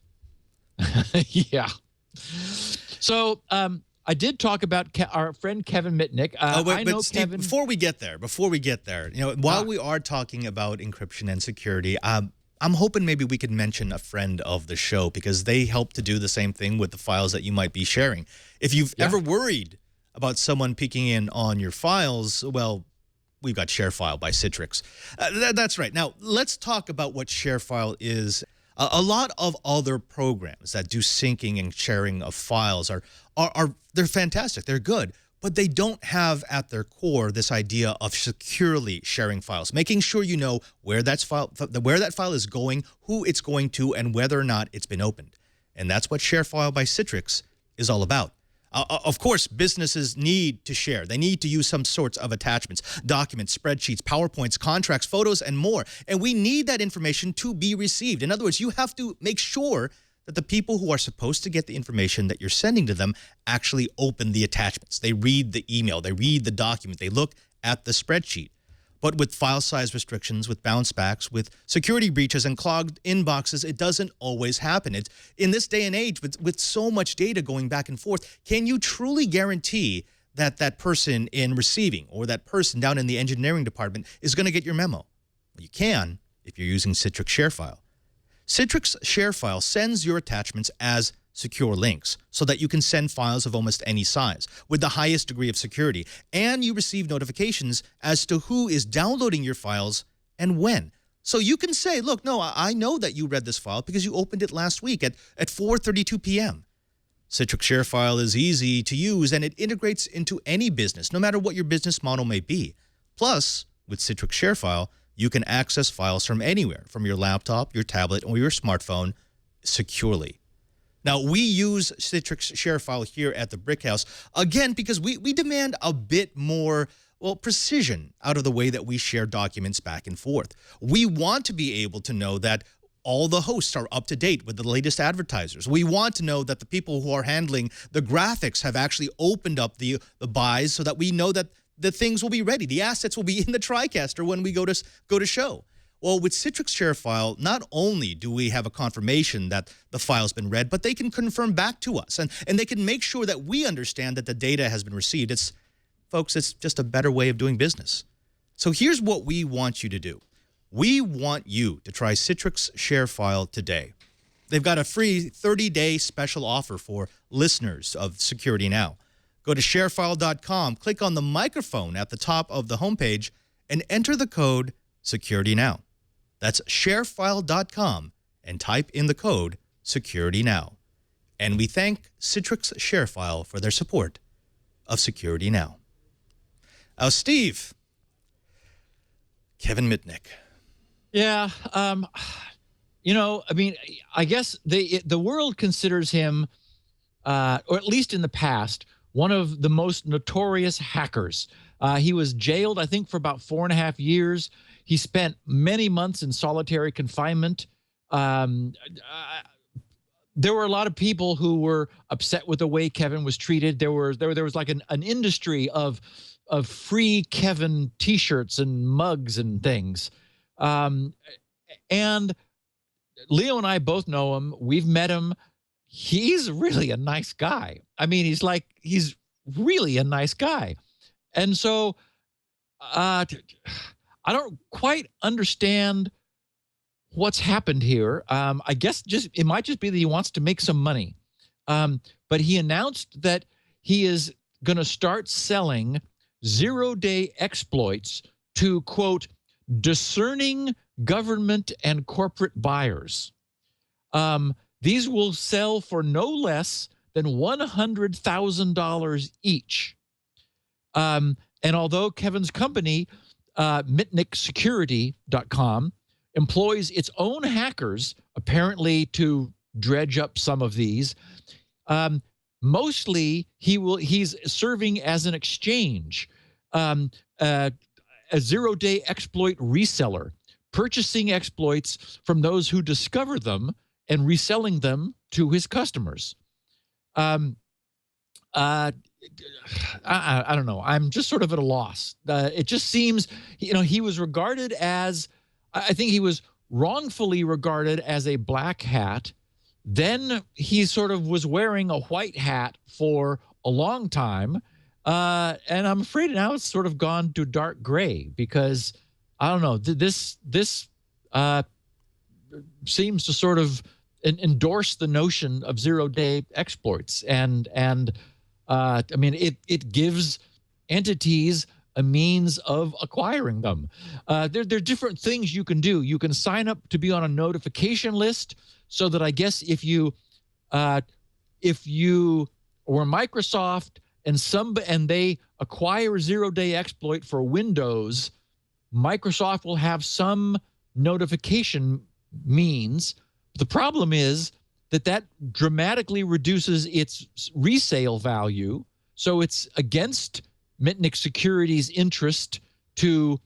yeah. So I did talk about our friend Kevin Mitnick. But Steve, Kevin. before we get there, while we are talking about encryption and security, I'm hoping maybe we could mention a friend of the show because they help to do the same thing with the files that you might be sharing. If you've ever worried about someone peeking in on your files, well, we've got ShareFile by Citrix. That's right. Now, let's talk about what ShareFile is. A lot of other programs that do syncing and sharing of files are they're fantastic. They're good, but they don't have at their core this idea of securely sharing files, making sure you know where that file is going, who it's going to, and whether or not it's been opened. And that's what ShareFile by Citrix is all about. Of course, businesses need to share. They need to use some sorts of attachments, documents, spreadsheets, PowerPoints, contracts, photos, and more. And we need that information to be received. In other words, you have to make sure that the people who are supposed to get the information that you're sending to them actually open the attachments. They read the email. They read the document. They look at the spreadsheet. But with file size restrictions, with bounce backs, with security breaches and clogged inboxes, it doesn't always happen. It's, in this day and age, with so much data going back and forth, can you truly guarantee that that person in receiving or that person down in the engineering department is going to get your memo? Well, you can if you're using Citrix ShareFile. Citrix ShareFile sends your attachments as secure links so that you can send files of almost any size with the highest degree of security, and you receive notifications as to who is downloading your files and when. So you can say, look, no, I know that you read this file because you opened it last week at 4:32 p.m. Citrix ShareFile is easy to use, and it integrates into any business, no matter what your business model may be. Plus, with Citrix ShareFile, you can access files from anywhere, from your laptop, your tablet, or your smartphone securely. Now, we use Citrix ShareFile here at the Brick House, again, because we demand a bit more, well, precision out of the way that we share documents back and forth. We want to be able to know that all the hosts are up to date with the latest advertisers. We want to know that the people who are handling the graphics have actually opened up the buys so that we know that the things will be ready. The assets will be in the TriCaster when we go to show. Well, with Citrix ShareFile, not only do we have a confirmation that the file's been read, but they can confirm back to us, and they can make sure that we understand that the data has been received. Folks, it's just a better way of doing business. So here's what we want you to do. We want you to try Citrix ShareFile today. They've got a free 30-day special offer for listeners of Security Now. Go to sharefile.com, click on the microphone at the top of the homepage, and enter the code SecurityNow. That's sharefile.com and type in the code SecurityNow. And we thank Citrix ShareFile for their support of Security Now. Steve, Kevin Mitnick. Yeah, you know, I mean, I guess the world considers him, or at least in the past, one of the most notorious hackers. He was jailed, I think, for about 4.5 years. He spent many months in solitary confinement. There were a lot of people who were upset with the way Kevin was treated. There was like an industry of free Kevin T-shirts and mugs and things. And Leo and I both know him. We've met him. He's really a nice guy. I mean, he's really a nice guy. And so I don't quite understand what's happened here. I guess it might just be that he wants to make some money. But he announced that he is going to start selling zero-day exploits to, quote, discerning government and corporate buyers. These will sell for no less than $100,000 each. And although Kevin's company, MitnickSecurity.com, employs its own hackers, apparently to dredge up some of these, mostly he's serving as an exchange, a zero-day exploit reseller, purchasing exploits from those who discover them and reselling them to his customers. I don't know. I'm just sort of at a loss. It just seems, you know, he was regarded as, I think he was wrongfully regarded as a black hat. Then he sort of was wearing a white hat for a long time. And I'm afraid now it's sort of gone to dark gray because, I don't know, this seems to sort of endorse the notion of zero-day exploits. And I mean, it gives entities a means of acquiring them. There are different things you can do. You can sign up to be on a notification list so that I guess if you were Microsoft and they acquire a zero-day exploit for Windows, Microsoft will have some notification means. The problem is that dramatically reduces its resale value. So it's against Mitnick Security's interest to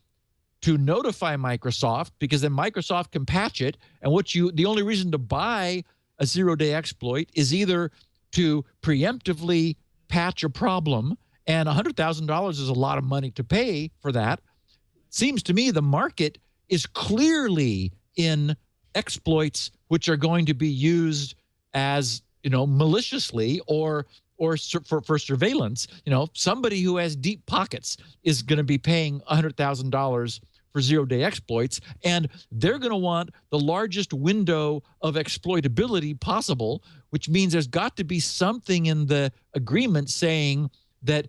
notify Microsoft, because then Microsoft can patch it. And the only reason to buy a zero-day exploit is either to preemptively patch a problem, and $100,000 is a lot of money to pay for that. Seems to me the market is clearly in exploits which are going to be used as, maliciously or for surveillance. Somebody who has deep pockets is going to be paying $100,000 for zero-day exploits, and they're going to want the largest window of exploitability possible, which means there's got to be something in the agreement saying that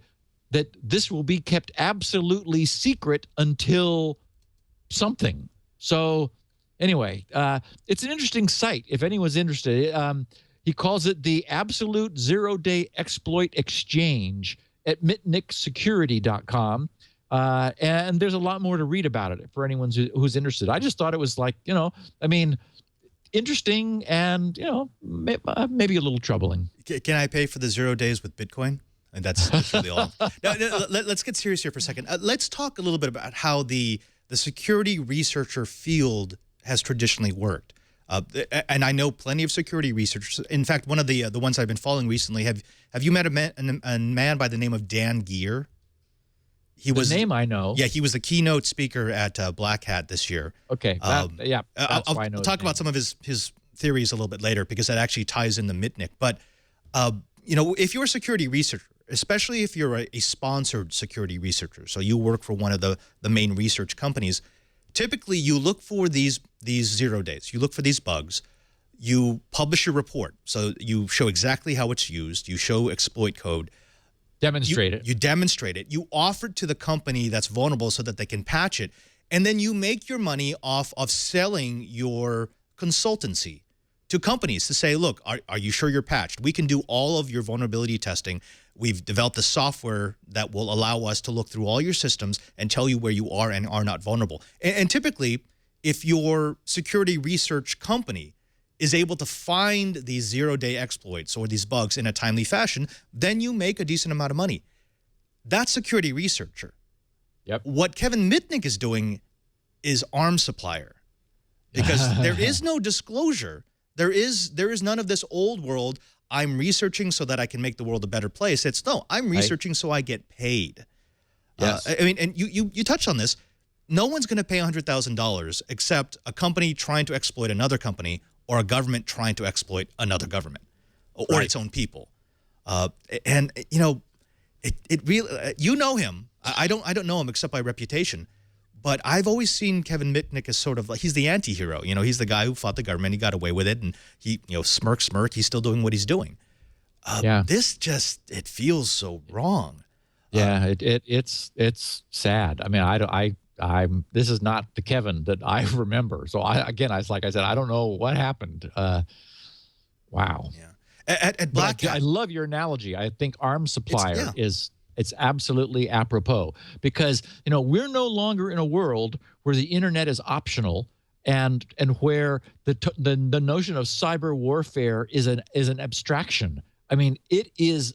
this will be kept absolutely secret until something. So anyway, it's an interesting site if anyone's interested. He calls it the Absolute Zero-Day Exploit Exchange at mitnicksecurity.com. And there's a lot more to read about it for anyone who's interested. I just thought it was interesting and, maybe a little troubling. Can I pay for the 0 days with Bitcoin? And that's really all. Now, let's get serious here for a second. Let's talk a little bit about how the security researcher field has traditionally worked. And I know plenty of security researchers. In fact, one of the ones I've been following recently, have you met a man by the name of Dan Geer? Name I know. Yeah, he was the keynote speaker at Black Hat this year. Okay, I'll talk about some of his theories a little bit later, because that actually ties in the Mitnick. But, if you're a security researcher, especially if you're a sponsored security researcher, so you work for one of the main research companies, typically you look for these 0 days. You look for these bugs. You publish a report. So you show exactly how it's used. You show exploit code. Demonstrate it. You demonstrate it. You offer it to the company that's vulnerable so that they can patch it. And then you make your money off of selling your consultancy to companies to say, look, are you sure you're patched? We can do all of your vulnerability testing. We've developed the software that will allow us to look through all your systems and tell you where you are and are not vulnerable. And typically, if your security research company is able to find these zero-day exploits or these bugs in a timely fashion, then you make a decent amount of money. That's security researcher. Yep. What Kevin Mitnick is doing is arms supplier, because there is no disclosure. There is none of this old world, I'm researching so that I can make the world a better place. It's, no, I'm researching so I get paid. Yes. And you touched on this. No one's going to pay $100,000 except a company trying to exploit another company, or a government trying to exploit another government or its own people. And it really, you know him. I don't know him except by reputation, but I've always seen Kevin Mitnick as sort of like, he's the anti-hero. He's the guy who fought the government. He got away with it, and he, smirk. He's still doing what he's doing. This it feels so wrong. Yeah, it's sad. I mean, this is not the Kevin that I remember. So like I said, I don't know what happened. Wow. Yeah. At Black Hat, I love your analogy. I think arms supplier it's absolutely apropos, because we're no longer in a world where the internet is optional and where the notion of cyber warfare is an abstraction. I mean, it is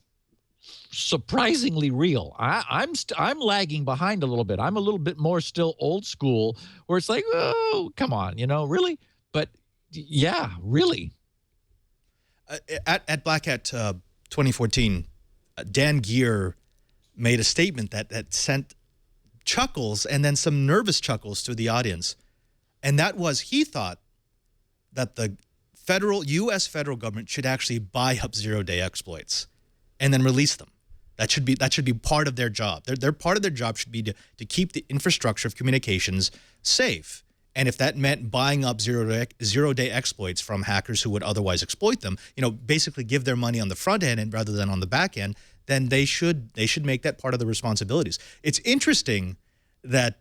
surprisingly real. I'm lagging behind a little bit. I'm a little bit more still old school, where it's like, oh, come on, really? But yeah, really. At Black Hat 2014, Dan Geer made a statement that sent chuckles and then some nervous chuckles through the audience. And that was, he thought that the U.S. federal government should actually buy up zero-day exploits and then release them. That should be part of their job. Their part of their job should be to keep the infrastructure of communications safe. And if that meant buying up zero-day exploits from hackers who would otherwise exploit them, basically give their money on the front end and rather than on the back end, then they should make that part of the responsibilities. It's interesting that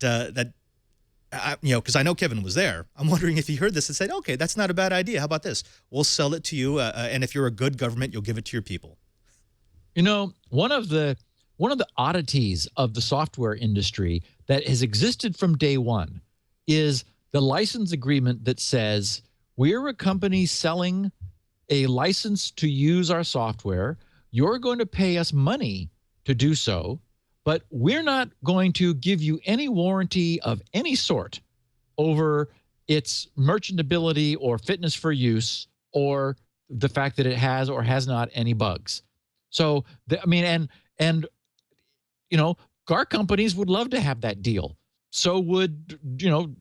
because I know Kevin was there. I'm wondering if he heard this and said, "Okay, that's not a bad idea. How about this? We'll sell it to you, and if you're a good government, you'll give it to your people." One of the oddities of the software industry that has existed from day one is the license agreement that says we're a company selling a license to use our software. You're going to pay us money to do so, but we're not going to give you any warranty of any sort over its merchantability or fitness for use or the fact that it has or has not any bugs. So, car companies would love to have that deal. So would,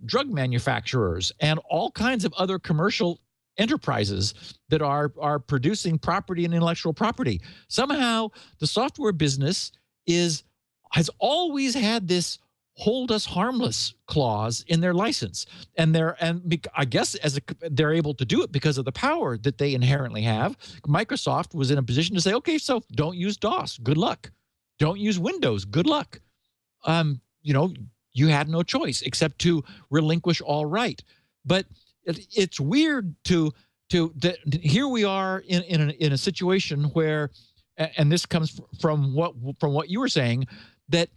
drug manufacturers and all kinds of other commercial enterprises that are producing property and intellectual property. Somehow the software business has always had this hold us harmless clause in their license. And I guess they're able to do it because of the power that they inherently have. Microsoft was in a position to say, okay, so don't use DOS. Good luck. Don't use Windows. Good luck. You had no choice except to relinquish all right. But it's weird here we are in a situation where, and this comes from what you were saying, that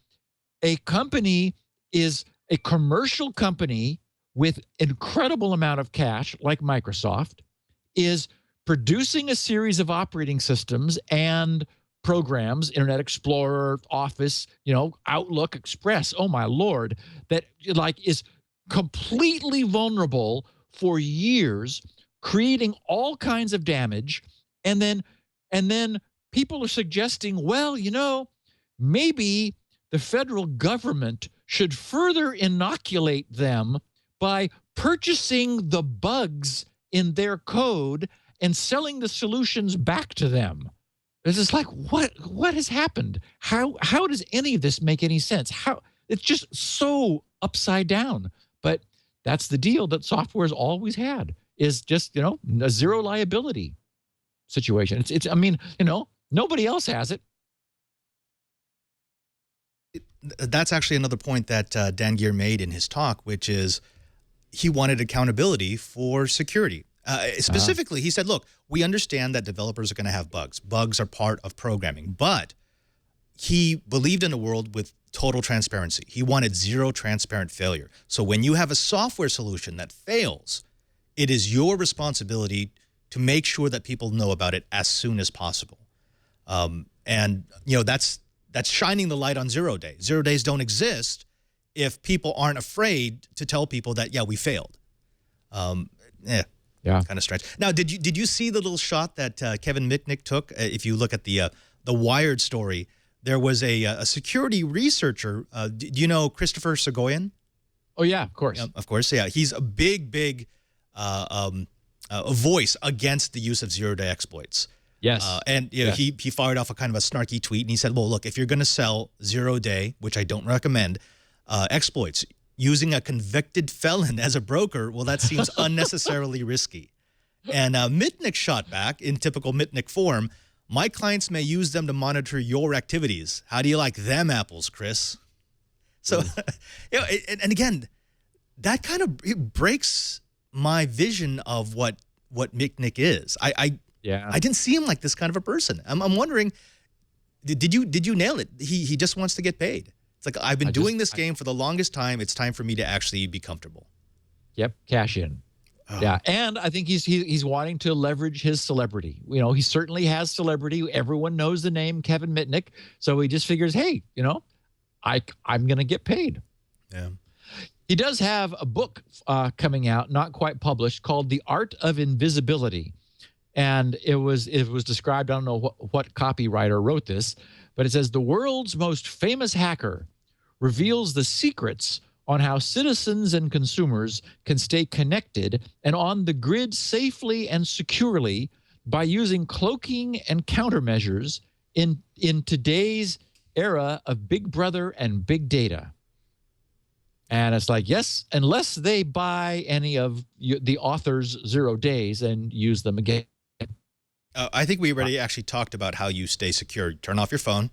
a company is a commercial company with incredible amount of cash, like Microsoft, is producing a series of operating systems and programs, Internet Explorer, Office, Outlook, Express, oh my Lord, that is completely vulnerable for years, creating all kinds of damage. And then people are suggesting, well, maybe the federal government should further inoculate them by purchasing the bugs in their code and selling the solutions back to them. It's just like, what has happened? How does any of this make any sense? It's just so upside down. But that's the deal that software's always had, is just, a zero liability situation. Nobody else has it. That's actually another point that Dan Geer made in his talk, which is he wanted accountability for security. Specifically, he said, look, we understand that developers are going to have bugs. Bugs are part of programming. But he believed in a world with total transparency. He wanted zero transparent failure. So when you have a software solution that fails, it is your responsibility to make sure that people know about it as soon as possible. That's shining the light on 0 day. 0 days don't exist if people aren't afraid to tell people that, yeah, we failed. Yeah, kind of strange. Now, did you see the little shot that Kevin Mitnick took? If you look at the Wired story, there was a security researcher. Do you know Christopher Soghoian? Oh yeah, of course. Of course, yeah. He's a big a voice against the use of 0 day exploits. Yes. And he fired off a kind of a snarky tweet, and he said, well, look, if you're going to sell 0 day, which I don't recommend, exploits, using a convicted felon as a broker, well, that seems unnecessarily risky. And Mitnick shot back in typical Mitnick form, my clients may use them to monitor your activities. How do you like them apples, Chris? So, and again, that kind of breaks my vision of what Mitnick is. I didn't see him like this kind of a person. I'm wondering, did you nail it? He just wants to get paid. It's like, I've been doing this game for the longest time. It's time for me to actually be comfortable. Yep, cash in. Oh. Yeah, and I think he's wanting to leverage his celebrity. He certainly has celebrity. Everyone knows the name Kevin Mitnick, so he just figures, hey, I'm going to get paid. Yeah. He does have a book coming out, not quite published, called The Art of Invisibility. And it was described, I don't know what copywriter wrote this, but it says, the world's most famous hacker reveals the secrets on how citizens and consumers can stay connected and on the grid safely and securely by using cloaking and countermeasures in today's era of Big Brother and big data. And it's like, yes, unless they buy any of the author's 0 days and use them again. I think we already actually talked about how you stay secure. Turn off your phone.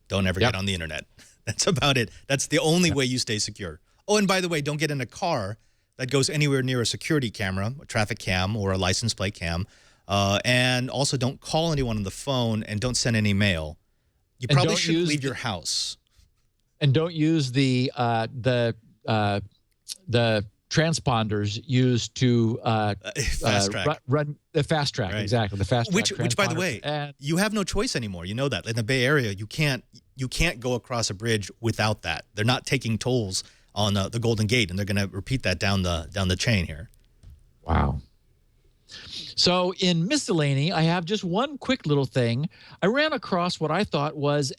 Don't ever get on the internet. That's about it. That's the only way you stay secure. Oh, and by the way, don't get in a car that goes anywhere near a security camera, a traffic cam, or a license plate cam. And also don't call anyone on the phone and don't send any mail. You probably shouldn't leave your house. And don't use the transponders used to fast track. Run the fast track, exactly. The fast track. Which, by the way, you have no choice anymore. You know that in the Bay Area, you can't go across a bridge without that. They're not taking tolls on the Golden Gate, and they're going to repeat that down the chain here. Wow. So in miscellany, I have just one quick little thing. I ran across what I thought was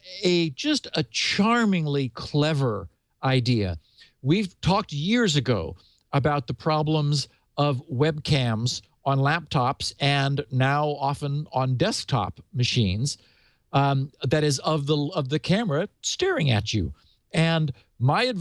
just a charmingly clever idea. We've talked years ago about the problems of webcams on laptops and now often on desktop machines. That is of the camera staring at you. And my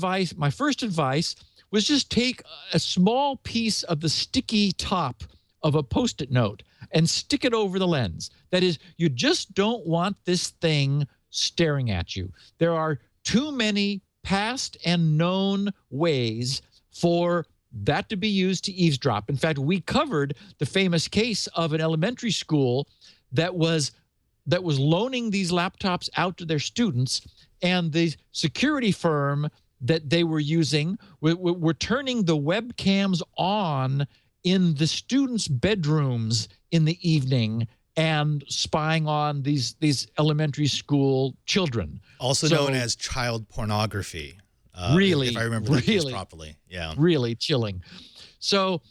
first advice was just take a small piece of the sticky top of a Post-it note and stick it over the lens. That is, you just don't want this thing staring at you. There are too many past and known ways for that to be used to eavesdrop. In fact, we covered the famous case of an elementary school that was loaning these laptops out to their students, and the security firm that they were using were turning the webcams on in the students' bedrooms in the evening and spying on these elementary school children. Also known as child pornography. Really, if I remember that case properly. Yeah. Really chilling. So,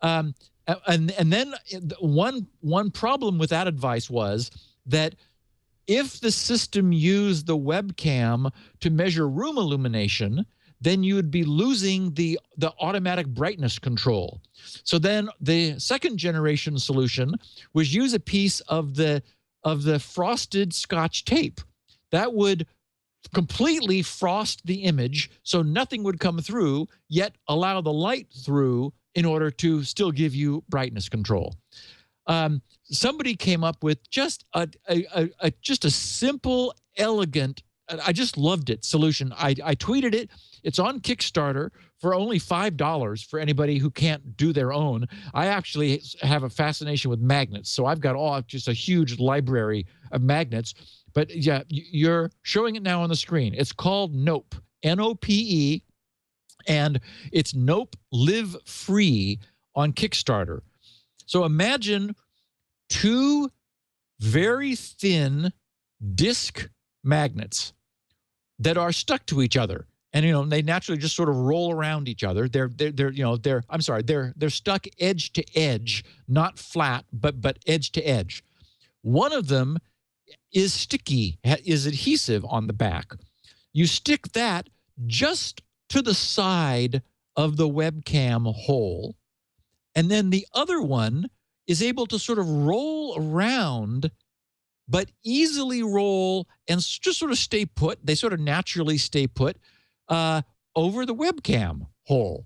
and then one problem with that advice was that if the system used the webcam to measure room illumination, then you would be losing the automatic brightness control. So then the second generation solution was use a piece of the frosted Scotch tape that would completely frost the image so nothing would come through, yet allow the light through in order to still give you brightness control. Somebody came up with just a simple, elegant, I just loved it, solution. I tweeted it. It's on Kickstarter for only $5 for anybody who can't do their own. I actually have a fascination with magnets, so I've got just a huge library of magnets. But yeah, you're showing it now on the screen. It's called Nope, N-O-P-E, and it's Nope Live Free on Kickstarter. So imagine two very thin disc magnets that are stuck to each other. And they naturally just sort of roll around each other. They're stuck edge to edge, not flat, but edge to edge. One of them is sticky, is adhesive on the back. You stick that just to the side of the webcam hole, and then the other one is able to sort of roll around, but easily roll and just sort of stay put. They sort of naturally stay put over the webcam hole.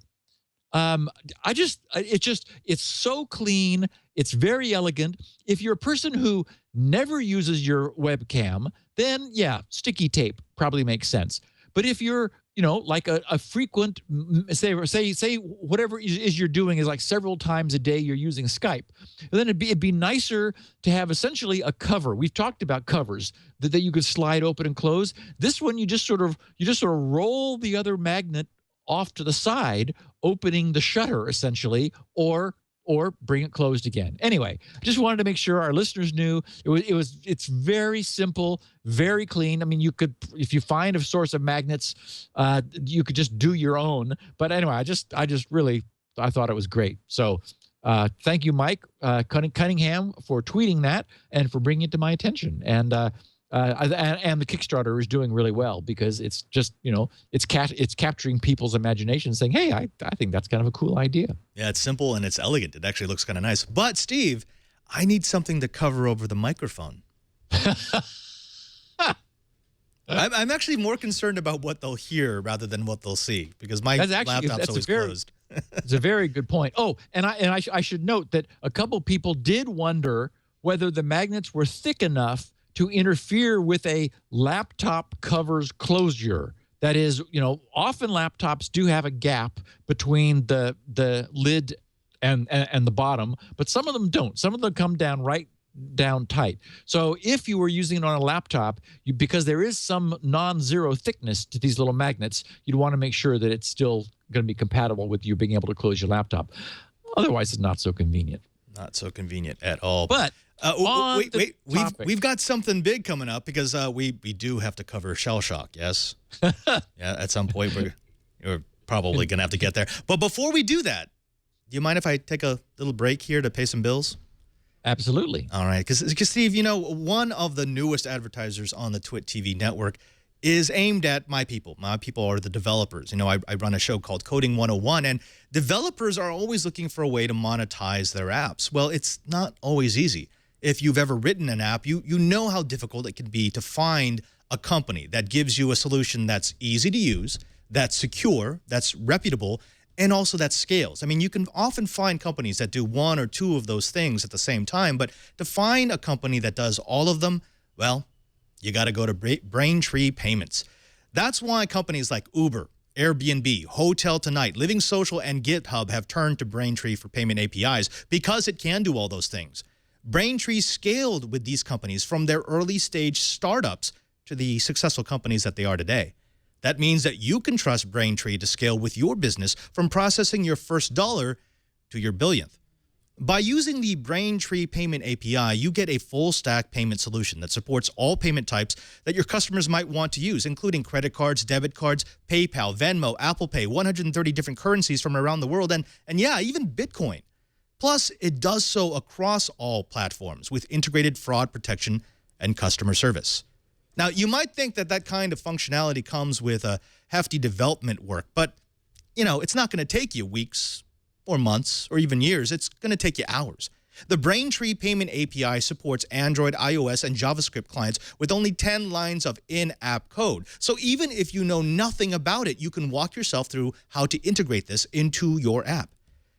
It's so clean. It's very elegant. If you're a person who never uses your webcam, then yeah, sticky tape probably makes sense. But if you're, like a frequent, say whatever it is you're doing is like several times a day you're using Skype, then it'd be nicer to have essentially a cover. We've talked about covers that you could slide open and close. This one you just sort of roll the other magnet off to the side, opening the shutter essentially, or bring it closed again. Anyway, just wanted to make sure our listeners knew it's very simple, very clean. I mean, you could, if you find a source of magnets, you could just do your own. But anyway, I thought it was great. So thank you, Mike Cunningham, for tweeting that and for bringing it to my attention. And And the Kickstarter is doing really well because it's just, it's capturing people's imagination, saying, hey, I think that's kind of a cool idea. Yeah, it's simple and it's elegant. It actually looks kind of nice. But, Steve, I need something to cover over the microphone. I'm actually more concerned about what they'll hear rather than what they'll see because my laptop's always closed. It's a very good point. Oh, and I should note that a couple people did wonder whether the magnets were thick enough to interfere with a laptop cover's closure. That is, often laptops do have a gap between the lid and the bottom, but some of them don't. Some of them come down tight. So if you were using it on a laptop, because there is some non-zero thickness to these little magnets, you'd want to make sure that it's still going to be compatible with you being able to close your laptop. Otherwise, it's not so convenient. Not so convenient at all. But wait. We've got something big coming up because we do have to cover ShellShock, yes? Yeah, at some point we're probably going to have to get there. But before we do that, do you mind if I take a little break here to pay some bills? Absolutely. All right, because Steve, one of the newest advertisers on the Twit TV network is aimed at my people. My people are the developers. I run a show called Coding 101, and developers are always looking for a way to monetize their apps. Well, it's not always easy. If you've ever written an app, you know how difficult it can be to find a company that gives you a solution that's easy to use, that's secure, that's reputable, and also that scales. I mean, you can often find companies that do one or two of those things at the same time, but to find a company that does all of them, well, you got to go to Braintree Payments. That's why companies like Uber, Airbnb, Hotel Tonight, Living Social, and GitHub have turned to Braintree for payment APIs because it can do all those things. Braintree scaled with these companies from their early stage startups to the successful companies that they are today. That means that you can trust Braintree to scale with your business from processing your first dollar to your billionth. By using the Braintree Payment API, you get a full-stack payment solution that supports all payment types that your customers might want to use, including credit cards, debit cards, PayPal, Venmo, Apple Pay, 130 different currencies from around the world, and yeah, even Bitcoin. Plus, it does so across all platforms with integrated fraud protection and customer service. Now, you might think that kind of functionality comes with a hefty development work, but, it's not going to take you weeks or months or even years. It's going to take you hours. The Braintree Payment API supports Android, iOS, and JavaScript clients with only 10 lines of in-app code. So even if you know nothing about it, you can walk yourself through how to integrate this into your app.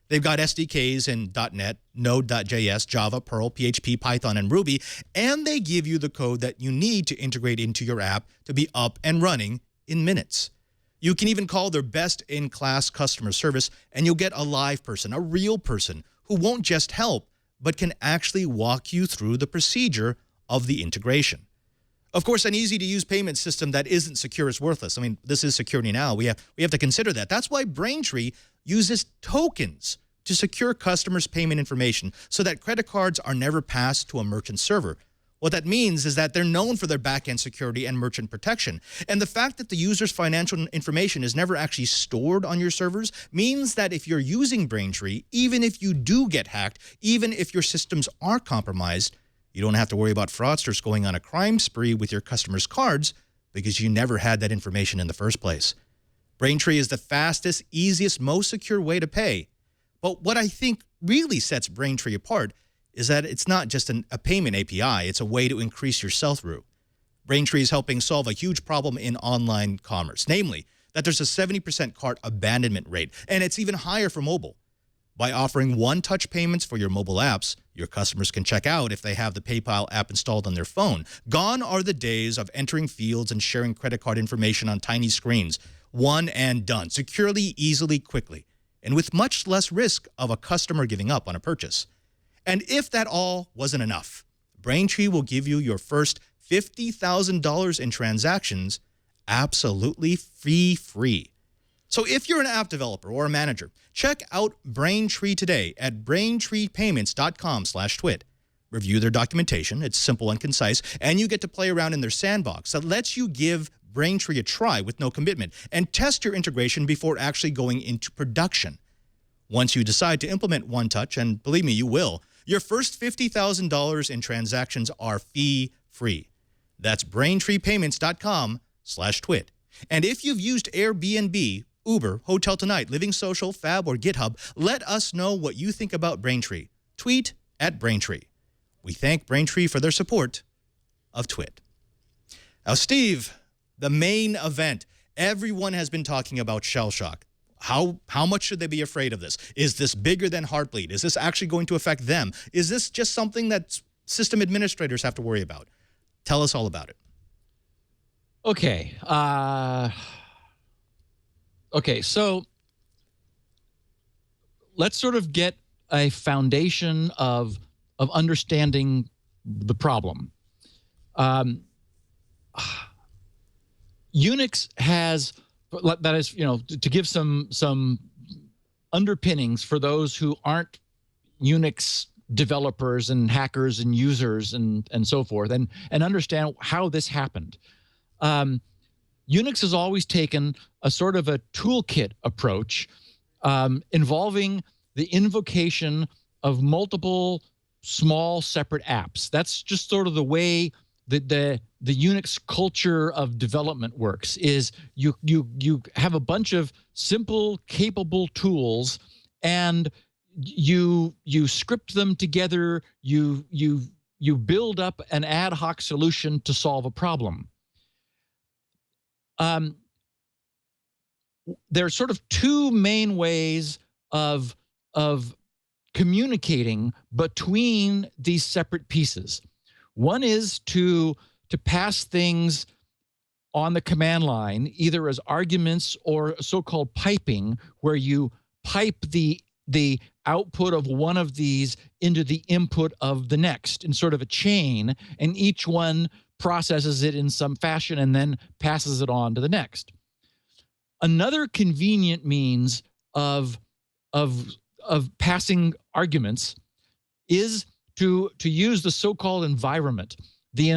They've got SDKs in .NET, Node.js, Java, Perl, PHP, Python, and Ruby, and they give you the code that you need to integrate into your app to be up and running in minutes. You can even call their best-in-class customer service, and you'll get a live person, a real person, who won't just help, but can actually walk you through the procedure of the integration. Of course, an easy-to-use payment system that isn't secure is worthless. I mean, this is security now. We have to consider that. That's why Braintree uses tokens to secure customers' payment information so that credit cards are never passed to a merchant server. What that means is that they're known for their back-end security and merchant protection. And the fact that the user's financial information is never actually stored on your servers means that if you're using Braintree, even if you do get hacked, even if your systems are compromised, you don't have to worry about fraudsters going on a crime spree with your customers' cards because you never had that information in the first place. Braintree is the fastest, easiest, most secure way to pay. But what I think really sets Braintree apart is that it's not just a payment API, it's a way to increase your sell-through. Braintree is helping solve a huge problem in online commerce, namely that there's a 70% cart abandonment rate, and it's even higher for mobile. By offering one-touch payments for your mobile apps, your customers can check out if they have the PayPal app installed on their phone. Gone are the days of entering fields and sharing credit card information on tiny screens. One and done, securely, easily, quickly, and with much less risk of a customer giving up on a purchase. And if that all wasn't enough, Braintree will give you your first $50,000 in transactions absolutely fee-free. So if you're an app developer or a manager, check out Braintree today at braintreepayments.com/twit. Review their documentation. It's simple and concise, and you get to play around in their sandbox that lets you give Braintree a try with no commitment and test your integration before actually going into production. Once you decide to implement OneTouch, and believe me, you will, your first $50,000 in transactions are fee-free. That's BraintreePayments.com/twit. And if you've used Airbnb, Uber, Hotel Tonight, Living Social, Fab, or GitHub, let us know what you think about Braintree. Tweet at Braintree. We thank Braintree for their support of Twit. Now, Steve, the main event. Everyone has been talking about ShellShock. How much should they be afraid of this? Is this bigger than Heartbleed? Is this actually going to affect them? Is this just something that system administrators have to worry about? Tell us all about it. Okay. Okay, so let's sort of get a foundation of understanding the problem. Unix has, that is, to give some underpinnings for those who aren't Unix developers and hackers and users and so forth, and understand how this happened. Unix has always taken a sort of a toolkit approach involving the invocation of multiple small separate apps. That's just sort of the way that the Unix culture of development works, is you have a bunch of simple, capable tools, and you script them together, you build up an ad hoc solution to solve a problem. There are sort of two main ways of communicating between these separate pieces. One is to pass things on the command line, either as arguments or so-called piping, where you pipe the output of one of these into the input of the next in sort of a chain, and each one processes it in some fashion and then passes it on to the next. Another convenient means of passing arguments is to use the so-called environment. The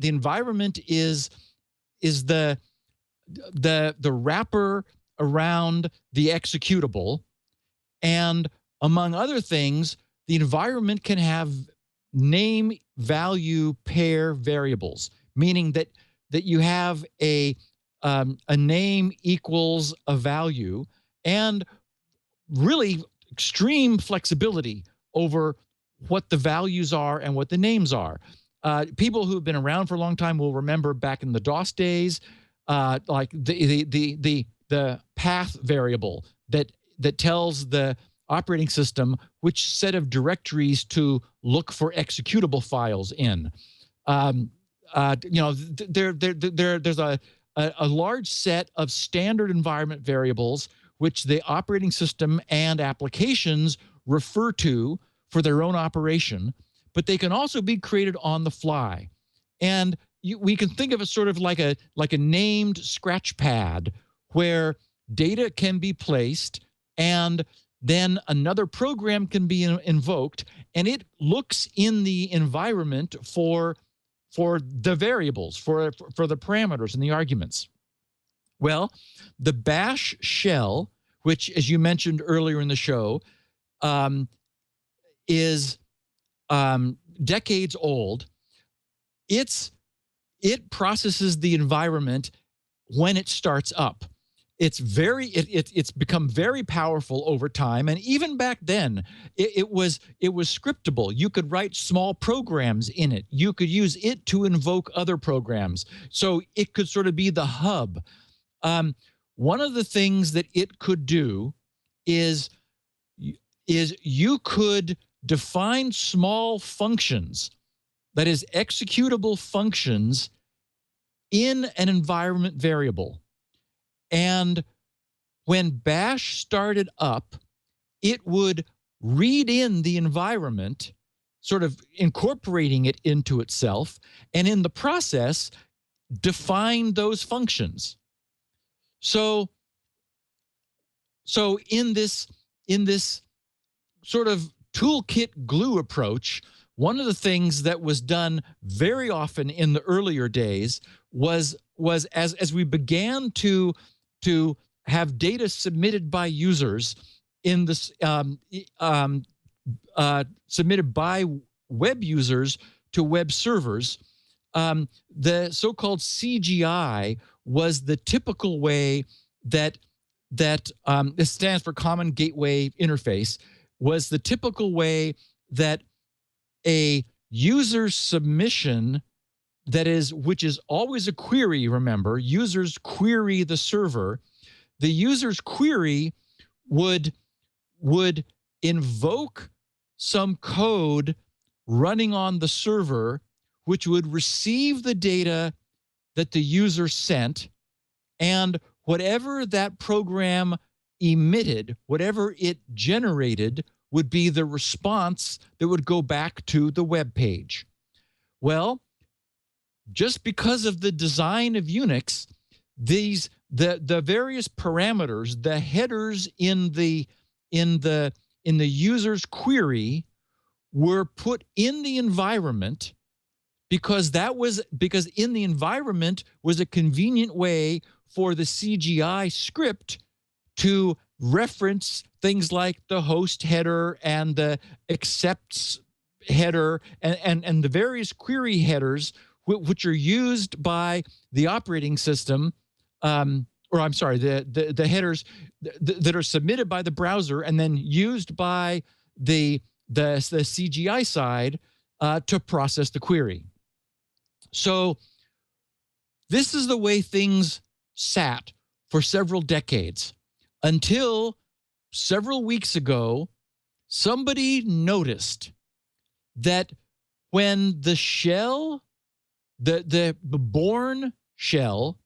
environment is the wrapper around the executable, and among other things, the environment can have name value pair variables, meaning that you have a name equals a value, and really extreme flexibility over what the values are and what the names are. People who have been around for a long time will remember back in the DOS days, like the path variable that tells the operating system which set of directories to look for executable files in. There's a large set of standard environment variables which the operating system and applications refer to for their own operation, but they can also be created on the fly. And we can think of it sort of like a named scratch pad where data can be placed and then another program can be invoked, and it looks in the environment for the variables, for the parameters and the arguments. Well, the bash shell, which, as you mentioned earlier in the show, is decades old. It processes the environment when it starts up. It's become very powerful over time, and even back then, it was scriptable. You could write small programs in it. You could use it to invoke other programs, so it could sort of be the hub. One of the things that it could do is you could define small functions, that is, executable functions, in an environment variable. And when bash started up, it would read in the environment, sort of incorporating it into itself, and in the process, define those functions. So in this sort of toolkit glue approach, one of the things that was done very often in the earlier days was as we began to have data submitted by users in this submitted by web users to web servers, The so-called CGI was the typical way that it stands for Common Gateway Interface, was the typical way that a user submission, which is always a query, remember, users query the server. The user's query would invoke some code running on the server, which would receive the data that the user sent, and whatever that program emitted, whatever it generated, would be the response that would go back to the web page. Well, just because of the design of Unix, the various parameters, the headers in the user's query were put in the environment because in the environment was a convenient way for the CGI script to reference things like the host header and the accepts header and the various query headers which are used by the operating system, or I'm sorry, the headers that are submitted by the browser and then used by the CGI side to process the query. So this is the way things sat for several decades until several weeks ago, somebody noticed that when the shell, the born shell,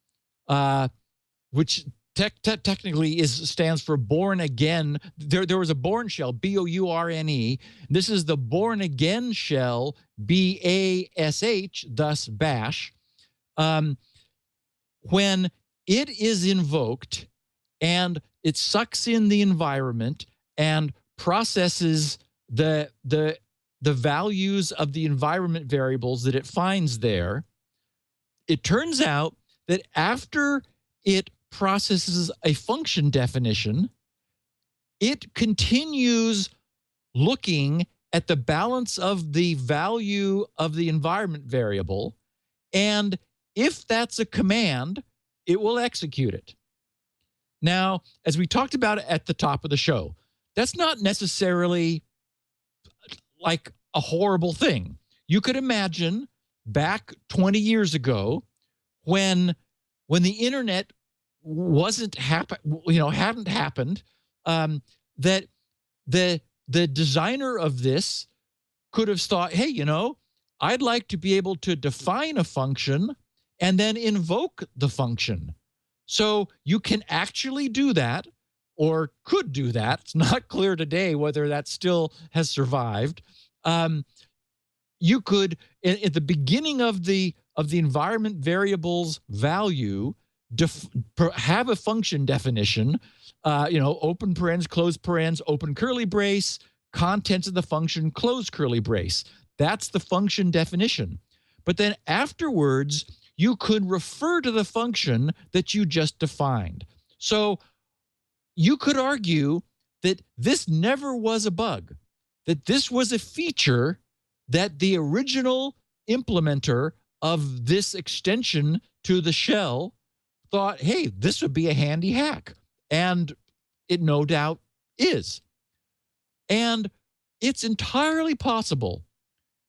which technically stands for born again. There was a born shell, B-O-U-R-N-E. This is the born again shell, B-A-S-H, thus bash. When it is invoked and it sucks in the environment and processes the values of the environment variables that it finds there, it turns out that after it processes a function definition, it continues looking at the balance of the value of the environment variable, and if that's a command, it will execute it. Now, as we talked about at the top of the show, that's not necessarily like a horrible thing. You could imagine back 20 years ago when the internet hadn't happened, that the designer of this could have thought, hey, I'd like to be able to define a function and then invoke the function. So you can actually do that, or could do that. It's not clear today whether that still has survived. You could, at the beginning of the environment variable's value, have a function definition, open parens, close parens, open curly brace, contents of the function, close curly brace. That's the function definition. But then afterwards, you could refer to the function that you just defined. So you could argue that this never was a bug, that this was a feature that the original implementer of this extension to the shell thought, hey, this would be a handy hack. And it no doubt is. And it's entirely possible,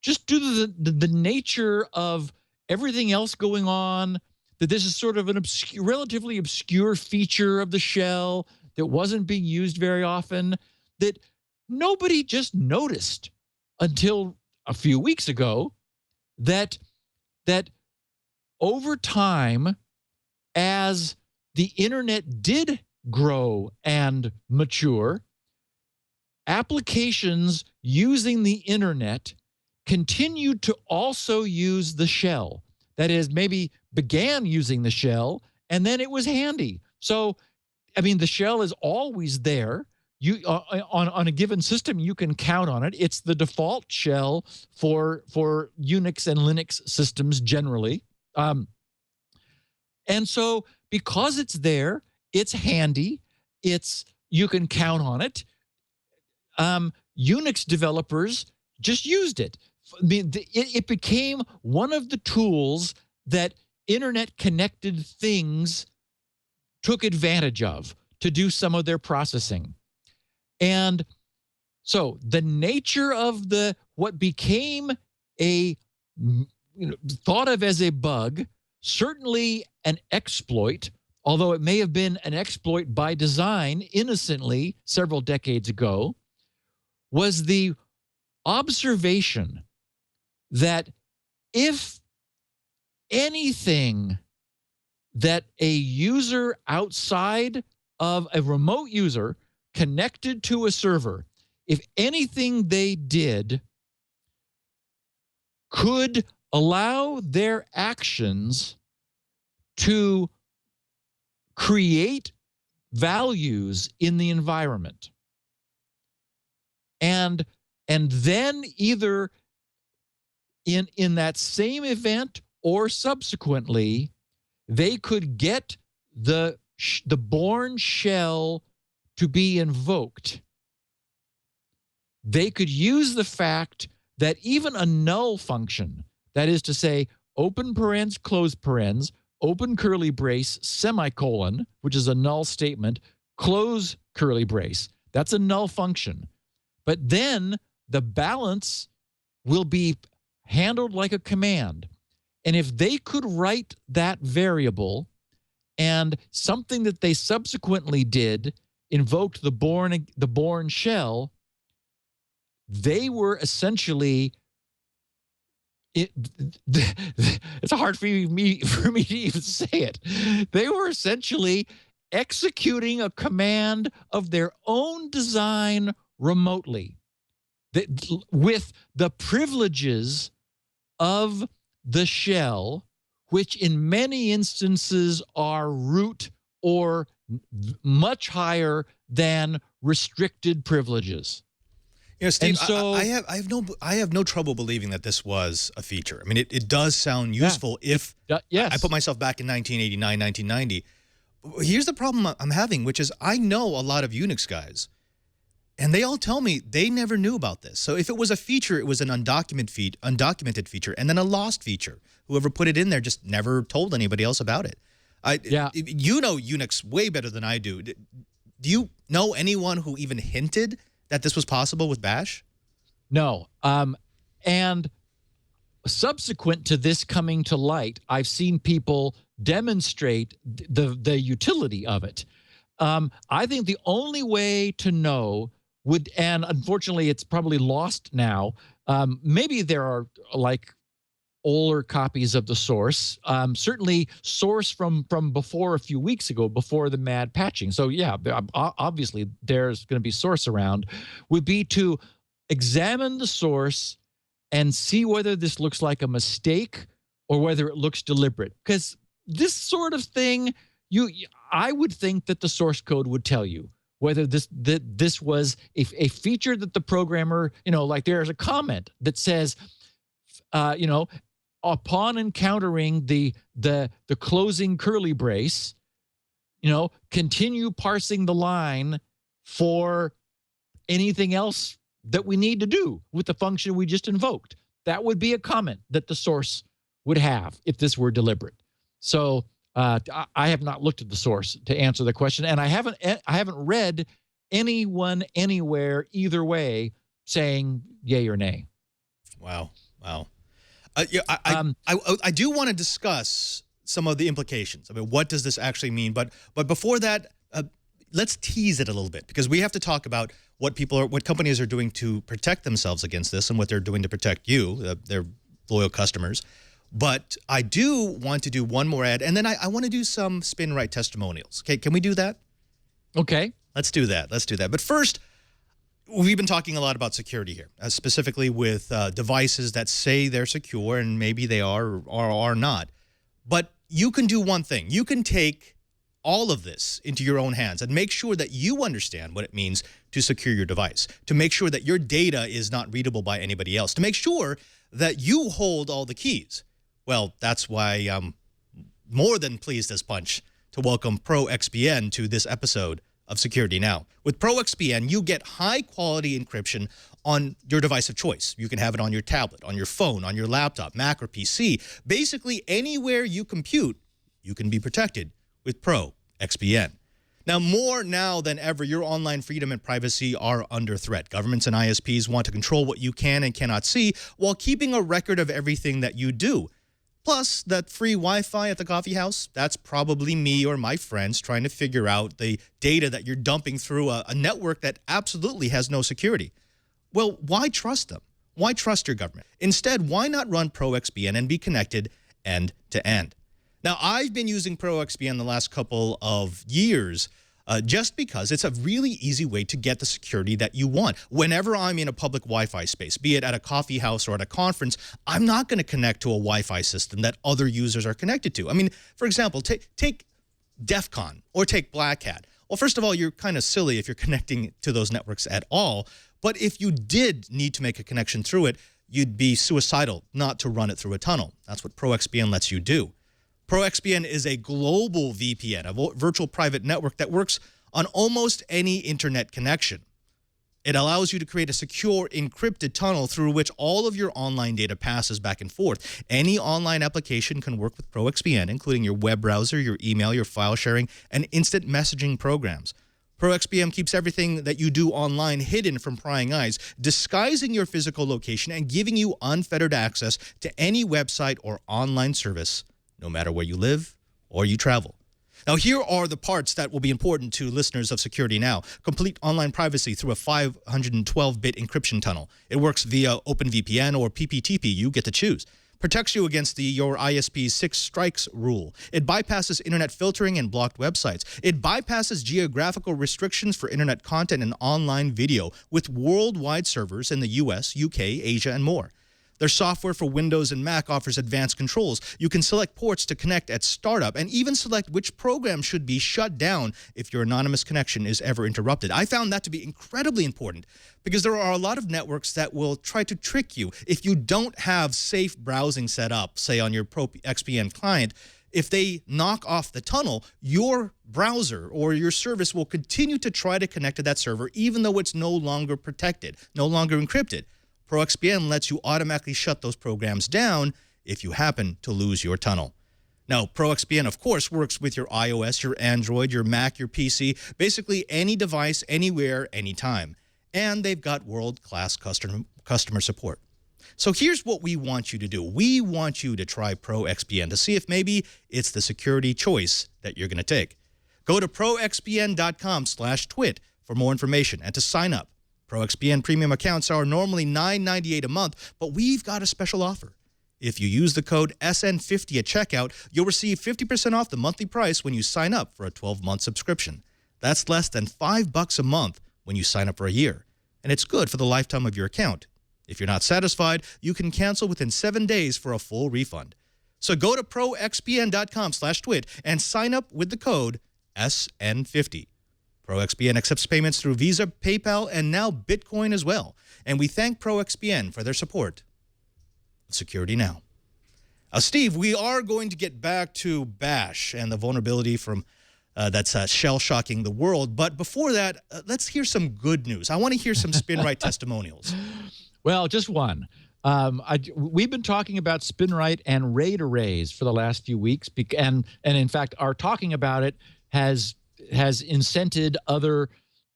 just due to the nature of everything else going on, that this is sort of an relatively obscure feature of the shell that wasn't being used very often, that nobody just noticed until a few weeks ago that over time, as the internet did grow and mature, applications using the internet continued to also use the shell. That is, maybe began using the shell and then it was handy. So, I mean, the shell is always there. You on a given system, you can count on it. It's the default shell for Unix and Linux systems generally. And so because it's there, it's handy, you can count on it. Unix developers just used it. it became one of the tools that internet-connected things took advantage of to do some of their processing. And so the nature of what became thought of as a bug, certainly an exploit, although it may have been an exploit by design innocently several decades ago, was the observation that if anything that a user outside of a remote user connected to a server, if anything they did could allow their actions to create values in the environment, and then either in that same event or subsequently, they could get the born shell to be invoked. They could use the fact that even a null function, that is to say, open parens, close parens, open curly brace, semicolon, which is a null statement, close curly brace, that's a null function. But then the balance will be handled like a command. And if they could write that variable and something that they subsequently did invoked the born shell, they were essentially, it's hard for me to even say it. They were essentially executing a command of their own design remotely, with the privileges of the shell, which in many instances are root or much higher than restricted privileges. You know, Steve, so, I have no trouble believing that this was a feature. I mean, it does sound useful if yes. I put myself back in 1989, 1990. Here's the problem I'm having, which is I know a lot of Unix guys, and they all tell me they never knew about this. So if it was a feature, it was an undocumented feature, and then a lost feature. Whoever put it in there just never told anybody else about it. You know Unix way better than I do. Do you know anyone who even hinted that this was possible with Bash? No. And subsequent to this coming to light, I've seen people demonstrate the utility of it. I think the only way to know would, and unfortunately it's probably lost now, maybe there are like older copies of the source, certainly source from before a few weeks ago, before the mad patching. So yeah, obviously there's going to be source around, would be to examine the source and see whether this looks like a mistake or whether it looks deliberate. Because this sort of thing, I would think that the source code would tell you whether this was a feature that the programmer, like there's a comment that says, upon encountering the closing curly brace, continue parsing the line for anything else that we need to do with the function we just invoked. That would be a comment that the source would have if this were deliberate. So I have not looked at the source to answer the question, and I haven't read anyone anywhere either way saying yay or nay. Wow. I do want to discuss some of the implications. I mean, what does this actually mean? But before that, let's tease it a little bit, because we have to talk about what companies are doing to protect themselves against this and what they're doing to protect you, their loyal customers. But I do want to do one more ad, and then I want to do some SpinRite testimonials. Okay, can we do that? Okay. Let's do that. But first, we've been talking a lot about security here, specifically with devices that say they're secure, and maybe they are or are not. But you can do one thing. You can take all of this into your own hands and make sure that you understand what it means to secure your device, to make sure that your data is not readable by anybody else, to make sure that you hold all the keys. Well, that's why I'm more than pleased as punch to welcome ProXPN to this episode of Security Now. With ProXPN, you get high-quality encryption on your device of choice. You can have it on your tablet, on your phone, on your laptop, Mac, or PC. Basically, anywhere you compute, you can be protected with ProXPN. Now, more now than ever, your online freedom and privacy are under threat. Governments and ISPs want to control what you can and cannot see while keeping a record of everything that you do. Plus, that free Wi-Fi at the coffee house, that's probably me or my friends trying to figure out the data that you're dumping through a network that absolutely has no security. Well, why trust them? Why trust your government? Instead, why not run ProXPN and be connected end to end? Now, I've been using ProXPN the last couple of years just because it's a really easy way to get the security that you want. Whenever I'm in a public Wi-Fi space, be it at a coffee house or at a conference, I'm not going to connect to a Wi-Fi system that other users are connected to. I mean, for example, take DEF CON or take Black Hat. Well, first of all, you're kind of silly if you're connecting to those networks at all. But if you did need to make a connection through it, you'd be suicidal not to run it through a tunnel. That's what ProXPN lets you do. ProXPN is a global VPN, a virtual private network that works on almost any internet connection. It allows you to create a secure, encrypted tunnel through which all of your online data passes back and forth. Any online application can work with ProXPN, including your web browser, your email, your file sharing, and instant messaging programs. ProXPN keeps everything that you do online hidden from prying eyes, disguising your physical location and giving you unfettered access to any website or online service, no matter where you live or you travel. Now, here are the parts that will be important to listeners of Security Now. Complete online privacy through a 512-bit encryption tunnel. It works via OpenVPN or PPTP. You get to choose. Protects you against your ISP's 6 strikes rule. It bypasses internet filtering and blocked websites. It bypasses geographical restrictions for internet content and online video with worldwide servers in the US, UK, Asia, and more. Their software for Windows and Mac offers advanced controls. You can select ports to connect at startup and even select which program should be shut down if your anonymous connection is ever interrupted. I found that to be incredibly important because there are a lot of networks that will try to trick you. If you don't have safe browsing set up, say on your ProXPN client, if they knock off the tunnel, your browser or your service will continue to try to connect to that server even though it's no longer protected, no longer encrypted. ProXPN lets you automatically shut those programs down if you happen to lose your tunnel. Now, ProXPN, of course, works with your iOS, your Android, your Mac, your PC, basically any device, anywhere, anytime. And they've got world-class customer support. So here's what we want you to do. We want you to try ProXPN to see if maybe it's the security choice that you're going to take. Go to proxpn.com/twit for more information and to sign up. ProXPN premium accounts are normally $9.98 a month, but we've got a special offer. If you use the code SN50 at checkout, you'll receive 50% off the monthly price when you sign up for a 12-month subscription. That's less than $5 a month when you sign up for a year, and it's good for the lifetime of your account. If you're not satisfied, you can cancel within 7 days for a full refund. So go to proxpn.com/twit and sign up with the code SN50. ProXPN accepts payments through Visa, PayPal, and now Bitcoin as well. And we thank ProXPN for their support of Security Now. Steve, we are going to get back to Bash and the vulnerability from that's shell-shocking the world. But before that, let's hear some good news. I want to hear some SpinRite testimonials. Well, just one. We've been talking about SpinRite and RAID arrays for the last few weeks, and in fact, our talking about it has incented other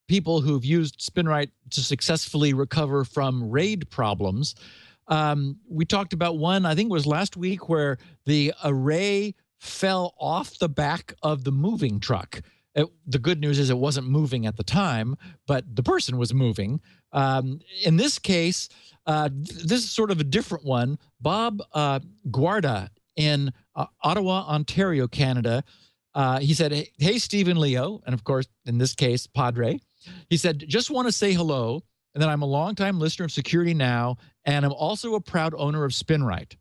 people who've used SpinRite to successfully recover from RAID problems. We talked about one, I think it was last week, where the array fell off the back of the moving truck. The good news is it wasn't moving at the time, but the person was moving. In this case, this is sort of a different one. Bob Guarda in Ottawa, Ontario, Canada, he said, hey, Steve and Leo, and of course, in this case, Padre. He said, just want to say hello, and that I'm a longtime listener of Security Now, and I'm also a proud owner of SpinRite.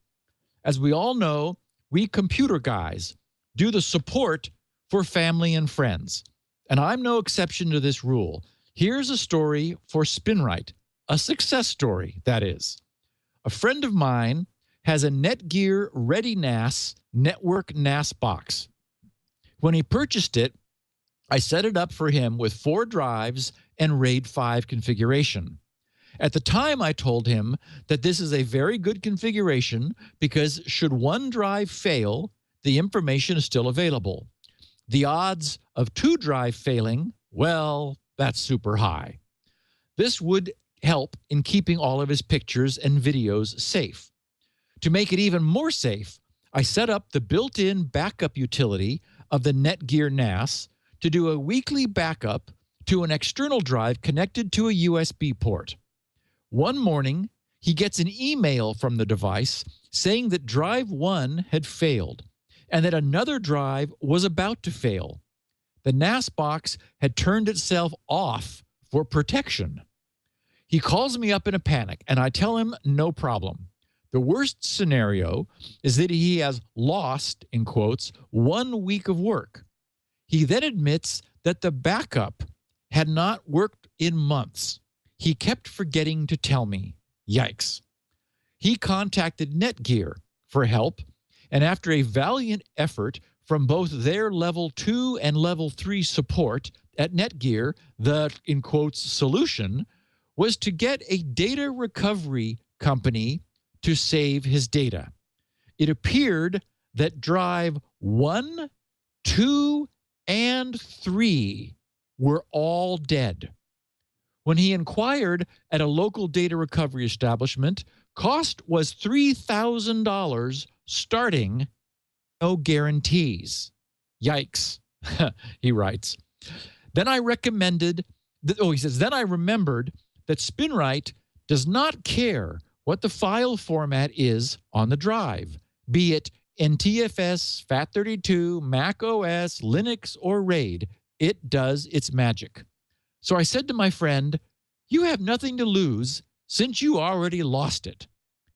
As we all know, we computer guys do the support for family and friends, and I'm no exception to this rule. Here's a story for SpinRite, a success story, that is. A friend of mine has a Netgear Ready NAS network NAS box. When he purchased it, I set it up for him with 4 drives and RAID 5 configuration. At the time, I told him that this is a very good configuration because should one drive fail, the information is still available. The odds of 2 drive failing, well, that's super high. This would help in keeping all of his pictures and videos safe. To make it even more safe, I set up the built-in backup utility of the Netgear NAS to do a weekly backup to an external drive connected to a USB port. One morning, he gets an email from the device saying that drive 1 had failed and that another drive was about to fail. The NAS box had turned itself off for protection. He calls me up in a panic, and I tell him no problem. The worst scenario is that he has lost, in quotes, 1 week of work. He then admits that the backup had not worked in months. He kept forgetting to tell me. Yikes. He contacted Netgear for help, and after a valiant effort from both their level 2 and level 3 support at Netgear, the, in quotes, solution was to get a data recovery company to save his data. It appeared that drive 1, 2, and 3 were all dead. When he inquired at a local data recovery establishment, cost was $3,000 starting, no guarantees. Yikes, he writes. Then I recommended, he says, then I remembered that SpinRite does not care what the file format is on the drive, be it NTFS, FAT32, Mac OS, Linux, or RAID. It does its magic. So I said to my friend, you have nothing to lose since you already lost it.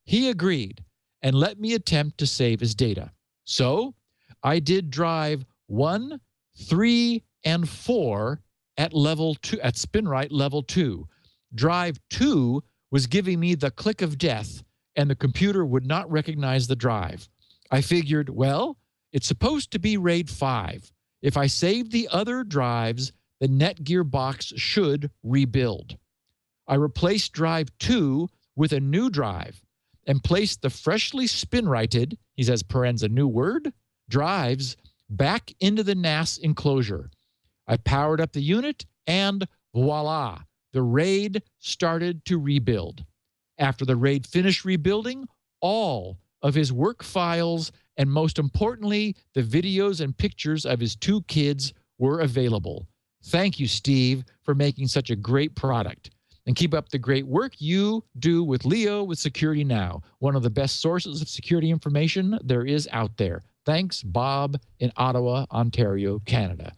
He agreed and let me attempt to save his data. So I did drive 1, 3, and 4 at level 2, at SpinRite level 2. Drive 2 was giving me the click of death, and the computer would not recognize the drive. I figured, well, it's supposed to be RAID 5. If I save the other drives, the Netgear box should rebuild. I replaced drive 2 with a new drive and placed the freshly SpinRited, he says, parens a new word, drives back into the NAS enclosure. I powered up the unit and voila, the RAID started to rebuild. After the RAID finished rebuilding, all of his work files and most importantly, the videos and pictures of his 2 kids were available. Thank you, Steve, for making such a great product. And keep up the great work you do with Leo with Security Now, one of the best sources of security information there is out there. Thanks, Bob in Ottawa, Ontario, Canada.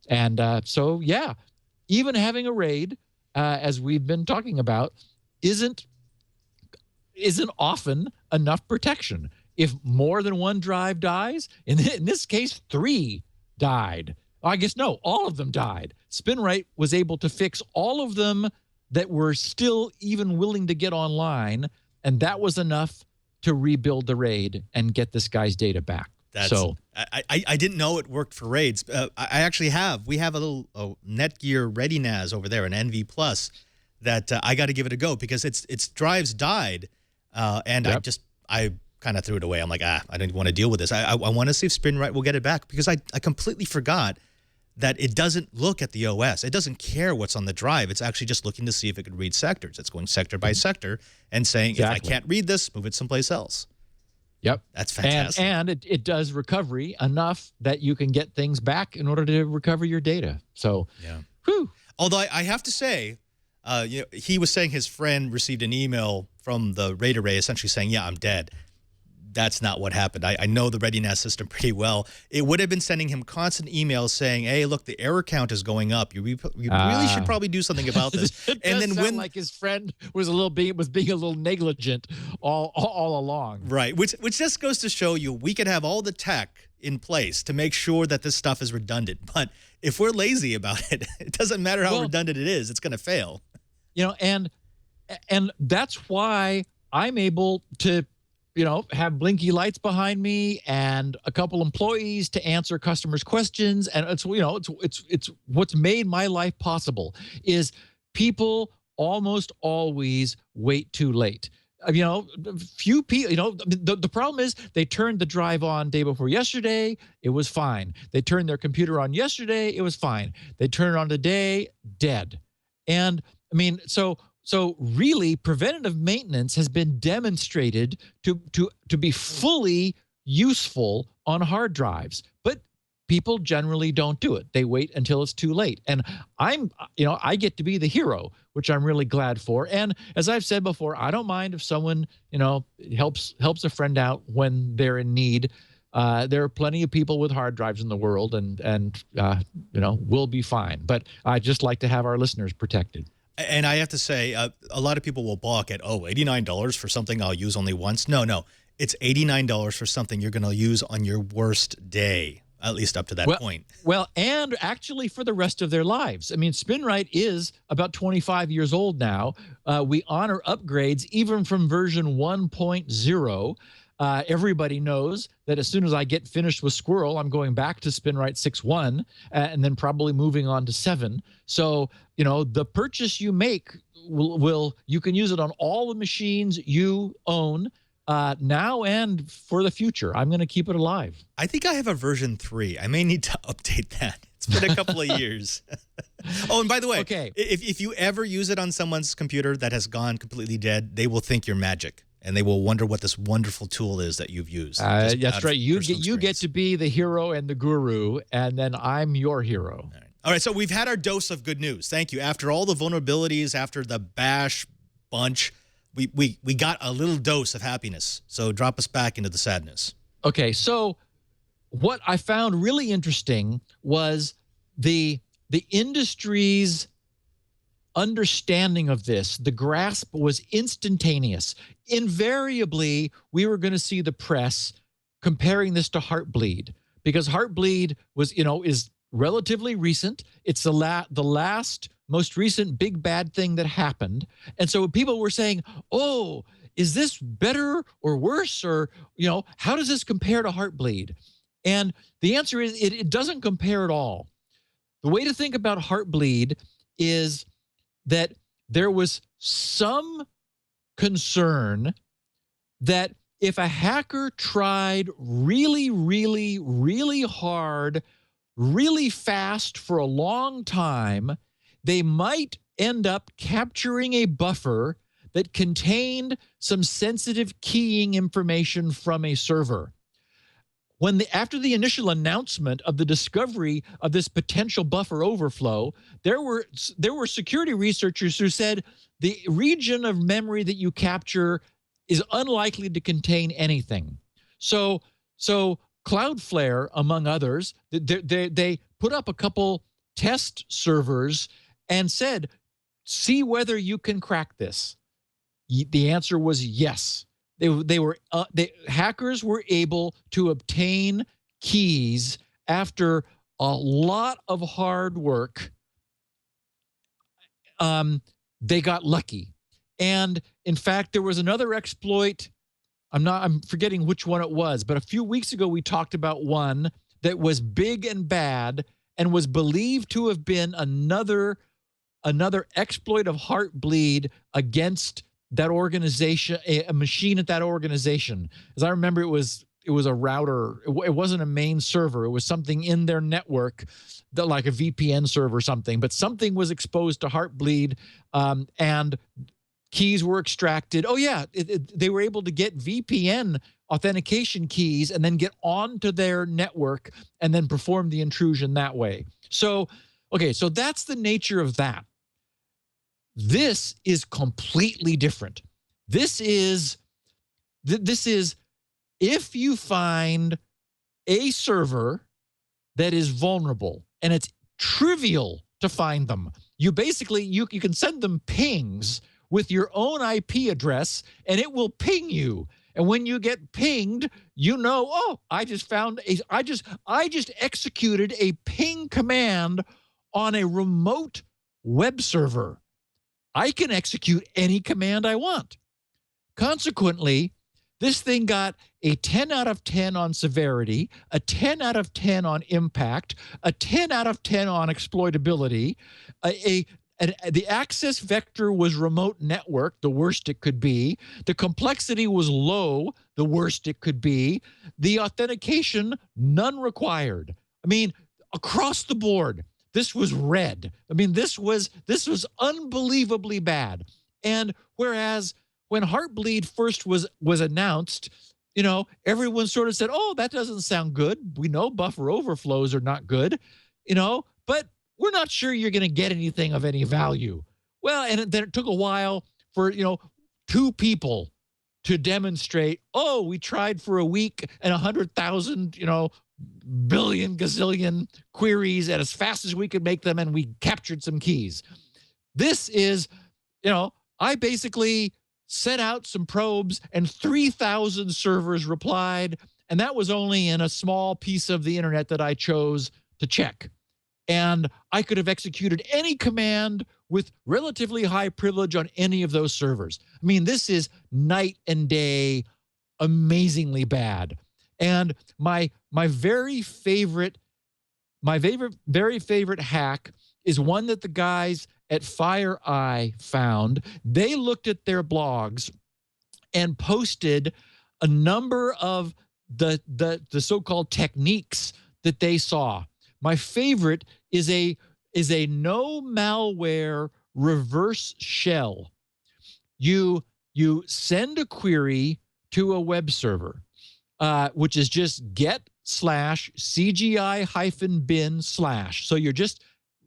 And so, yeah, even having a RAID, as we've been talking about, isn't often enough protection. If more than 1 drive dies, in this case, 3 died. I guess, no, all of them died. SpinRite was able to fix all of them that were still even willing to get online, and that was enough to rebuild the RAID and get this guy's data back. I didn't know it worked for RAIDs. I actually have. We have a little Netgear Ready NAS over there, an NV Plus, that I got to give it a go because its drives died, and Yep. I kind of threw it away. I'm like, I didn't want to deal with this. I want to see if SpinRite will get it back because I completely forgot that it doesn't look at the OS. It doesn't care what's on the drive. It's actually just looking to see if it could read sectors. It's going sector by sector and saying, if I can't read this, move it someplace else. Yep. That's fantastic. And it does recovery enough that you can get things back in order to recover your data. So, yeah. Whew. Although I have to say, he was saying his friend received an email from the RAID array essentially saying, yeah, I'm dead. That's not what happened. I know the ReadyNAS system pretty well. It would have been sending him constant emails saying, hey, look, the error count is going up. You really should probably do something about this. It and does then sound like his friend was being a little negligent all along. Right, which just goes to show you we could have all the tech in place to make sure that this stuff is redundant. But if we're lazy about it, it doesn't matter how redundant it is, it's going to fail. And that's why I'm able to have blinky lights behind me and a couple employees to answer customers' questions. And it's what's made my life possible is people almost always wait too late. Few people, the problem is they turned the drive on day before yesterday. It was fine. They turned their computer on yesterday. It was fine. They turn it on today, dead. And so really, preventative maintenance has been demonstrated to be fully useful on hard drives, but people generally don't do it. They wait until it's too late. And I get to be the hero, which I'm really glad for. And as I've said before, I don't mind if someone, helps a friend out when they're in need. There are plenty of people with hard drives in the world, and we'll be fine. But I just like to have our listeners protected. And I have to say, a lot of people will balk at, $89 for something I'll use only once. No, it's $89 for something you're going to use on your worst day, at least up to that point. Well, and actually for the rest of their lives. I mean, SpinRite is about 25 years old now. We honor upgrades even from version 1.0. Everybody knows that as soon as I get finished with Squirrel, I'm going back to SpinRite 6.1 and then probably moving on to 7. So, the purchase you make you can use it on all the machines you own now and for the future. I'm going to keep it alive. I think I have a version 3. I may need to update that. It's been a couple of years. Oh, and by the way, okay. if you ever use it on someone's computer that has gone completely dead, they will think you're magic. And they will wonder what this wonderful tool is that you've used. That's right. You get to be the hero and the guru, and then I'm your hero. All right, so we've had our dose of good news. Thank you. After all the vulnerabilities, after the bash bunch, we got a little dose of happiness. So drop us back into the sadness. Okay, so what I found really interesting was the industry's understanding of this. The grasp was instantaneous. Invariably, we were going to see the press comparing this to Heartbleed, because Heartbleed was, is relatively recent. It's the last most recent big bad thing that happened. And so people were saying, oh, is this better or worse? Or, how does this compare to Heartbleed? And the answer is it doesn't compare at all. The way to think about Heartbleed is that there was some concern that if a hacker tried really, really, really hard, really fast for a long time, they might end up capturing a buffer that contained some sensitive keying information from a server. After the initial announcement of the discovery of this potential buffer overflow, there were security researchers who said the region of memory that you capture is unlikely to contain anything. So Cloudflare, among others, they put up a couple test servers and said, see whether you can crack this. The answer was yes. Hackers were able to obtain keys after a lot of hard work. They got lucky. And in fact, there was another exploit. I'm forgetting which one it was, but a few weeks ago, we talked about one that was big and bad and was believed to have been another exploit of Heartbleed against that organization, a machine at that organization. As I remember, it was a router. It wasn't a main server. It was something in their network, like a VPN server or something. But something was exposed to Heartbleed, and keys were extracted. Oh yeah, they were able to get VPN authentication keys and then get onto their network and then perform the intrusion that way. So, okay, so that's the nature of that. This is completely different. This is if you find a server that is vulnerable, and it's trivial to find them. You can send them pings with your own IP address, and it will ping you. And when you get pinged, oh, I just executed a ping command on a remote web server. I can execute any command I want. Consequently, This thing got a 10 out of 10 on severity, a 10 out of 10 on impact, a 10 out of 10 on exploitability. The access vector was remote network, the worst it could be. The complexity was low, the worst it could be. The authentication, none required. I mean, across the board, this was red. I mean, this was unbelievably bad. And whereas when Heartbleed first was announced, you know, everyone sort of said, oh, that doesn't sound good. We know buffer overflows are not good, you know, but we're not sure you're going to get anything of any value. Well, and then it took a while for, you know, 2 people to demonstrate, oh, we tried for a week and 100,000, you know, billion gazillion queries, and as fast as we could make them, and we captured some keys. This is, you know, I basically sent out some probes and 3,000 servers replied, and that was only in a small piece of the internet that I chose to check. And I could have executed any command with relatively high privilege on any of those servers. I mean, this is night and day, amazingly bad. And my very favorite hack is one that the guys at FireEye found. They looked at their blogs and posted a number of the so-called techniques that they saw. My favorite is a no malware reverse shell. You send a query to a web server, which is just get/CGI-bin/. So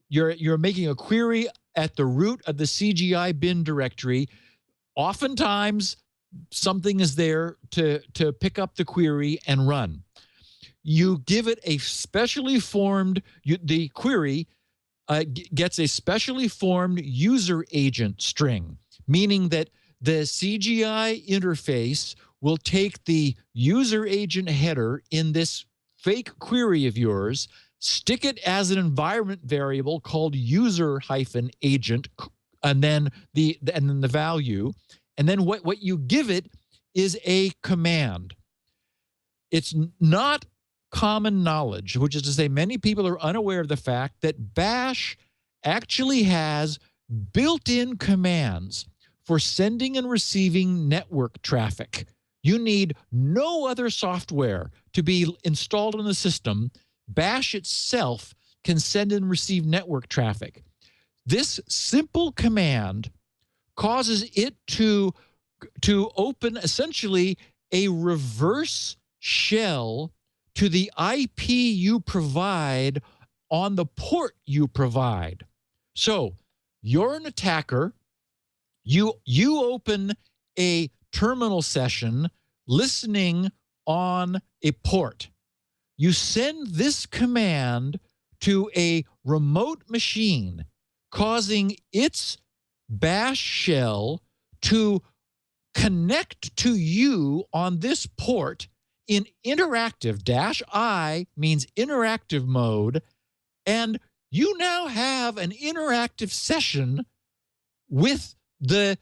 you're making a query at the root of the CGI bin directory. Oftentimes, something is there to pick up the query and run. You give it a specially formed, the query gets a specially formed user agent string, meaning that the CGI interface will take the user agent header in this fake query of yours, stick it as an environment variable called user-agent, and then the value, and then what you give it is a command. It's not common knowledge, which is to say many people are unaware of the fact that Bash actually has built-in commands for sending and receiving network traffic. You need no other software to be installed in the system. Bash itself can send and receive network traffic. This simple command causes it to open essentially a reverse shell to the IP you provide on the port you provide. So you're an attacker. You open a terminal session listening on a port. You send this command to a remote machine, causing its bash shell to connect to you on this port in interactive. -I means interactive mode, and you now have an interactive session with the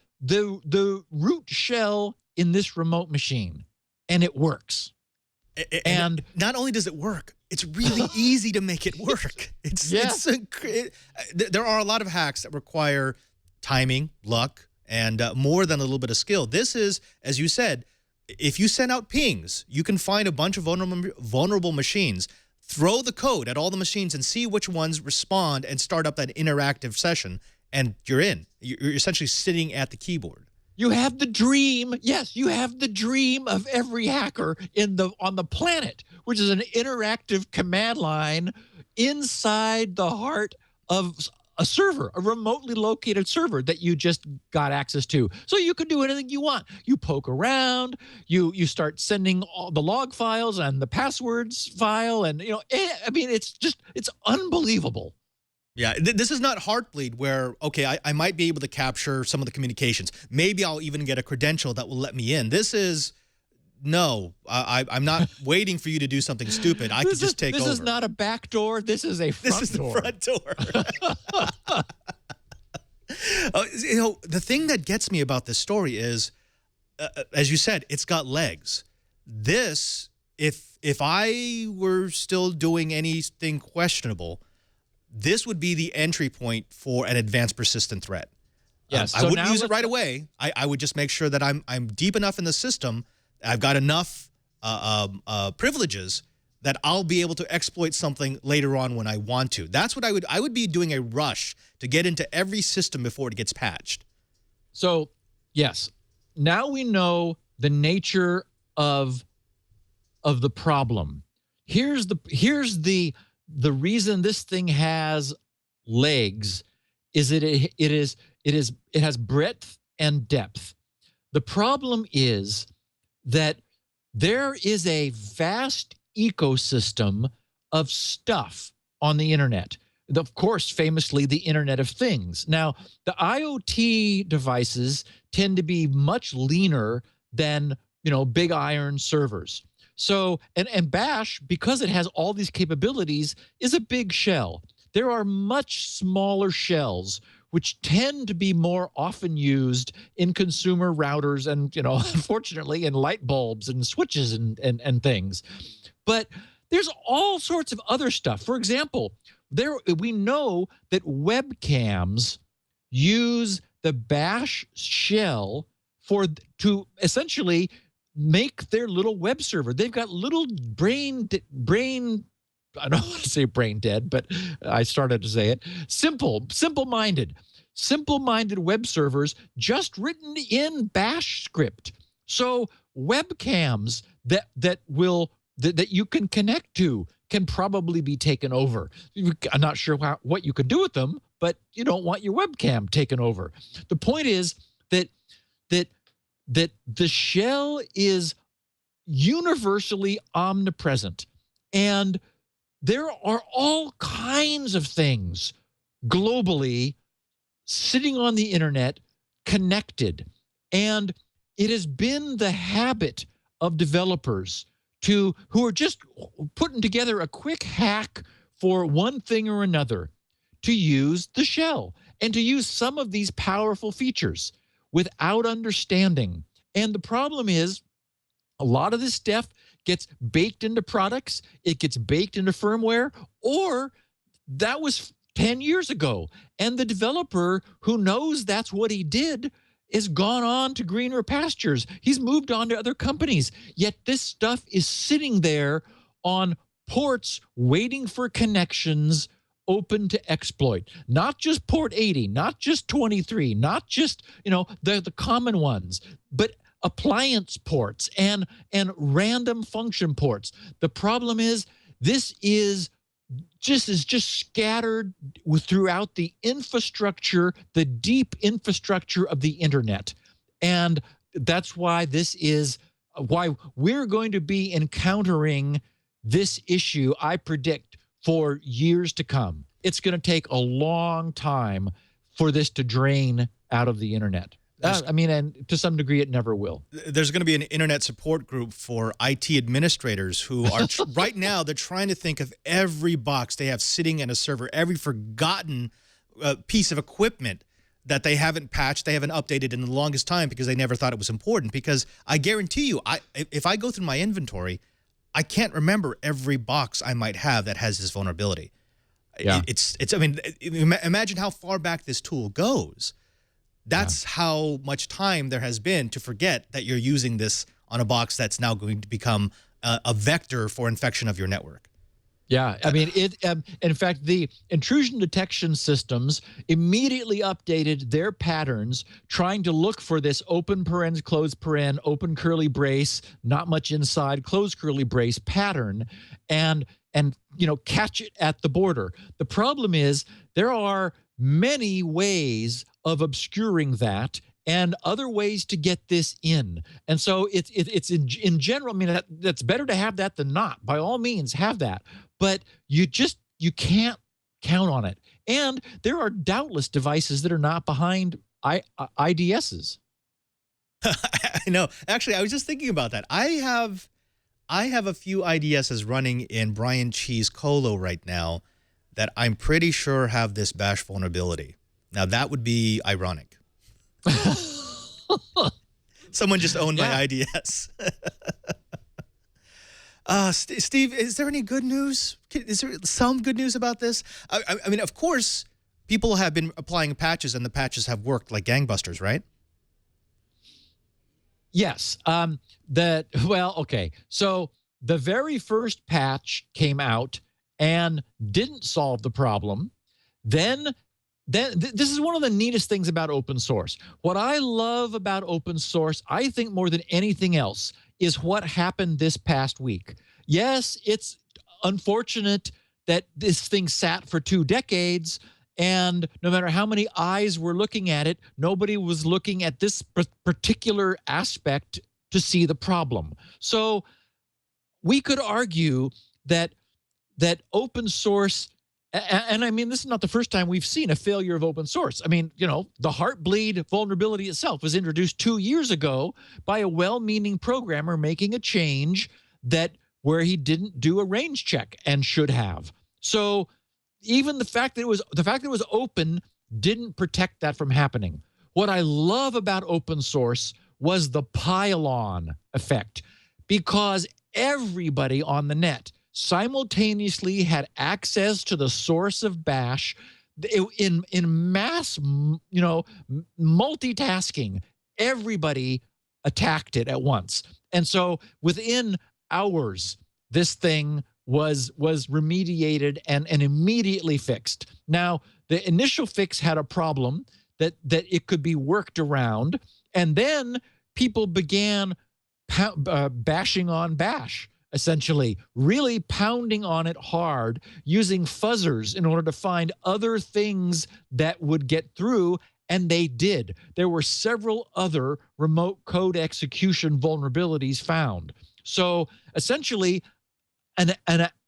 root shell in this remote machine, and it works. And not only does it work, it's really easy to make it work. There are a lot of hacks that require timing, luck, and more than a little bit of skill. This is, as you said, if you send out pings, you can find a bunch of vulnerable machines, throw the code at all the machines and see which ones respond and start up that interactive session, and you're in. You're essentially sitting at the keyboard. You have the dream. Yes, you have the dream of every hacker on the planet, which is an interactive command line inside the heart of a server, a remotely located server that you just got access to. So you can do anything you want. You poke around, you start sending all the log files and the passwords file, and I mean, it's unbelievable. Yeah, this is not Heartbleed where, okay, I might be able to capture some of the communications. Maybe I'll even get a credential that will let me in. This is, no, I'm not waiting for you to do something stupid. I can just take over. This is not a back door. This is a front door. This is the front door. The thing that gets me about this story is as you said, it's got legs. This, if I were still doing anything questionable, this would be the entry point for an advanced persistent threat. Yes, I wouldn't use it right away. I would just make sure that I'm deep enough in the system, I've got enough privileges that I'll be able to exploit something later on when I want to. That's what I would be doing a rush to get into every system before it gets patched. So, yes, now we know the nature of the problem. Here's the reason this thing has legs is it has breadth and depth. The problem is that there is a vast ecosystem of stuff on the internet. Of course, famously, the Internet of Things. Now, the IoT devices tend to be much leaner than, big iron servers. So, and Bash, because it has all these capabilities, is a big shell. There are much smaller shells which tend to be more often used in consumer routers and, unfortunately, in light bulbs and switches and things. But there's all sorts of other stuff. For example, we know that webcams use the Bash shell to essentially make their little web server. They've got little brain I don't want to say brain dead, but I started to say it. Simple-minded web servers just written in Bash script. So webcams that you can connect to can probably be taken over. I'm not sure what you can do with them, but you don't want your webcam taken over. The point is that the shell is universally omnipresent, and there are all kinds of things globally sitting on the internet connected. And it has been the habit of developers who are just putting together a quick hack for one thing or another to use the shell and to use some of these powerful features without understanding. And the problem is a lot of this stuff gets baked into products, it gets baked into firmware, or that was 10 years ago. And the developer who knows that's what he did is gone on to greener pastures. He's moved on to other companies. Yet this stuff is sitting there on ports waiting for connections open to exploit. Not just port 80, not just 23, not just, the common ones, but appliance ports and random function ports. The problem is this is just scattered throughout the infrastructure, the deep infrastructure of the internet. And that's why why we're going to be encountering this issue, I predict, for years to come. It's going to take a long time for this to drain out of the internet. And to some degree, it never will. There's going to be an internet support group for IT administrators who are right now, they're trying to think of every box they have sitting in a server, every forgotten piece of equipment that they haven't patched, they haven't updated in the longest time because they never thought it was important. Because I guarantee you, if I go through my inventory, I can't remember every box I might have that has this vulnerability. Yeah. Imagine how far back this tool goes. That's how much time there has been to forget that you're using this on a box that's now going to become a vector for infection of your network. Yeah, in fact, the intrusion detection systems immediately updated their patterns, trying to look for this open parens, close paren, open curly brace, not much inside, close curly brace pattern, and catch it at the border. The problem is there are many ways of obscuring that and other ways to get this in. And so it's in general, that's better to have that than not. By all means, have that. But you can't count on it. And there are doubtless devices that are not behind IDSs. I know. Actually, I was just thinking about that. I have a few IDSs running in Brian Chee's Colo right now that I'm pretty sure have this Bash vulnerability. Now, that would be ironic. Someone just owned my IDS. Steve, is there any good news? Is there some good news about this? I mean, of course, people have been applying patches, and the patches have worked like gangbusters, right? Yes. Okay. So the very first patch came out and didn't solve the problem. Then this is one of the neatest things about open source. What I love about open source, I think more than anything else, is what happened this past week. Yes, it's unfortunate that this thing sat for 2 decades, and no matter how many eyes were looking at it, nobody was looking at this particular aspect to see the problem. So we could argue that open source, and I mean, this is not the first time we've seen a failure of open source. I mean, you know, the Heartbleed vulnerability itself was introduced 2 years ago by a well-meaning programmer making a change where he didn't do a range check and should have. So even the fact that it was open didn't protect that from happening. What I love about open source was the pile-on effect, because everybody on the net simultaneously had access to the source of bash in mass, multitasking. Everybody attacked it at once. And so within hours, this thing was remediated and immediately fixed. Now, the initial fix had a problem that it could be worked around, and then people began bashing on bash, essentially, really pounding on it hard, using fuzzers in order to find other things that would get through, and they did. There were several other remote code execution vulnerabilities found. So essentially, an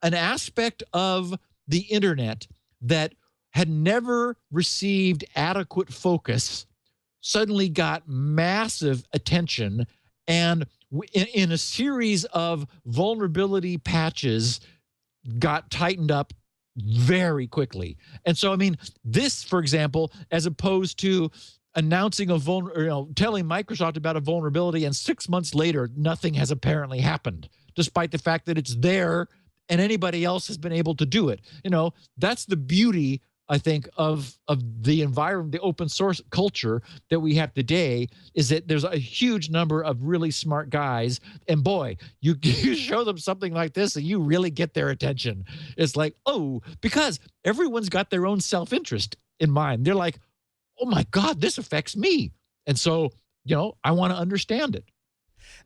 aspect of the internet that had never received adequate focus suddenly got massive attention, and in a series of vulnerability patches got tightened up very quickly. And so, I mean, this, for example, as opposed to announcing telling Microsoft about a vulnerability, and 6 months later, nothing has apparently happened, despite the fact that it's there and anybody else has been able to do it. You know, that's the beauty, I think, of the environment, the open source culture that we have today, is that there's a huge number of really smart guys, and boy, you show them something like this and you really get their attention. It's like, oh, because everyone's got their own self-interest in mind. They're like, oh my God, this affects me. And so, I want to understand it.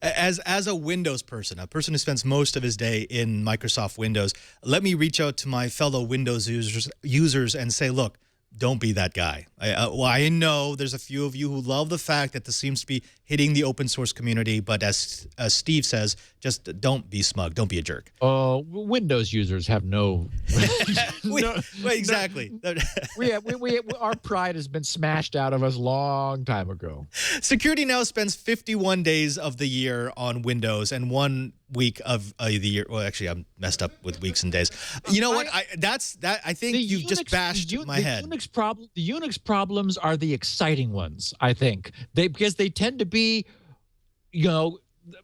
As a Windows person, a person who spends most of his day in Microsoft Windows, let me reach out to my fellow Windows users and say, look, don't be that guy. I know there's a few of you who love the fact that this seems to be hitting the open source community, but as Steve says, just don't be smug. Don't be a jerk. Windows users have no... Exactly. Our pride has been smashed out of us a long time ago. Security Now spends 51 days of the year on Windows and 1 week of the year. Well, actually, I'm messed up with weeks and days. You know what? I think you've just bashed my head. The Unix problems are the exciting ones, I think. Because they tend to be,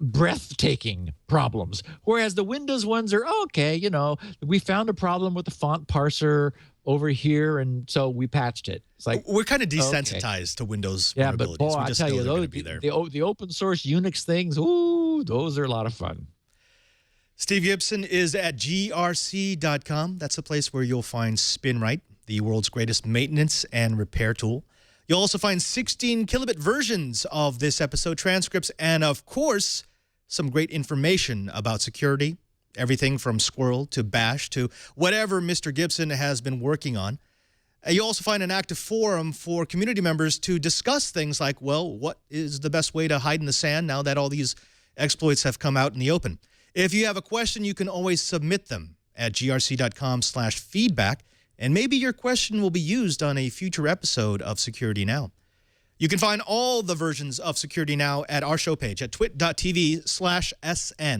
breathtaking problems, whereas the Windows ones are okay. We found a problem with the font parser over here, and so we patched it. It's like, we're kind of desensitized to Windows vulnerabilities. But boy, I tell you, the open source Unix things, ooh, those are a lot of fun. Steve Gibson is at grc.com. That's the place where you'll find SpinRite, the world's greatest maintenance and repair tool. You'll also find 16 kilobit versions of this episode, transcripts, and of course, some great information about security, everything from Squirrel to Bash to whatever Mr. Gibson has been working on. You'll also find an active forum for community members to discuss things like, well, what is the best way to hide in the sand now that all these exploits have come out in the open? If you have a question, you can always submit them at grc.com/feedback. And maybe your question will be used on a future episode of Security Now. You can find all the versions of Security Now at our show page at twit.tv/SN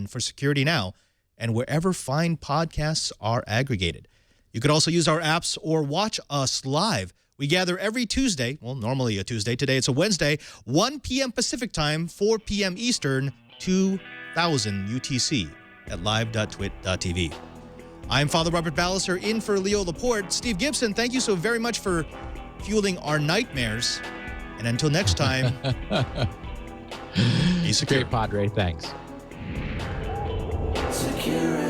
for Security Now and wherever fine podcasts are aggregated. You could also use our apps or watch us live We gather every Tuesday, well, normally a Tuesday. Today it's a Wednesday, 1 p.m. Pacific Time, 4 p.m. Eastern, 2000 UTC at live.twit.tv. I'm Father Robert Ballecer, in for Leo Laporte. Steve Gibson, thank you so very much for fueling our nightmares. And until next time, be secure. Great, Padre. Thanks. Security.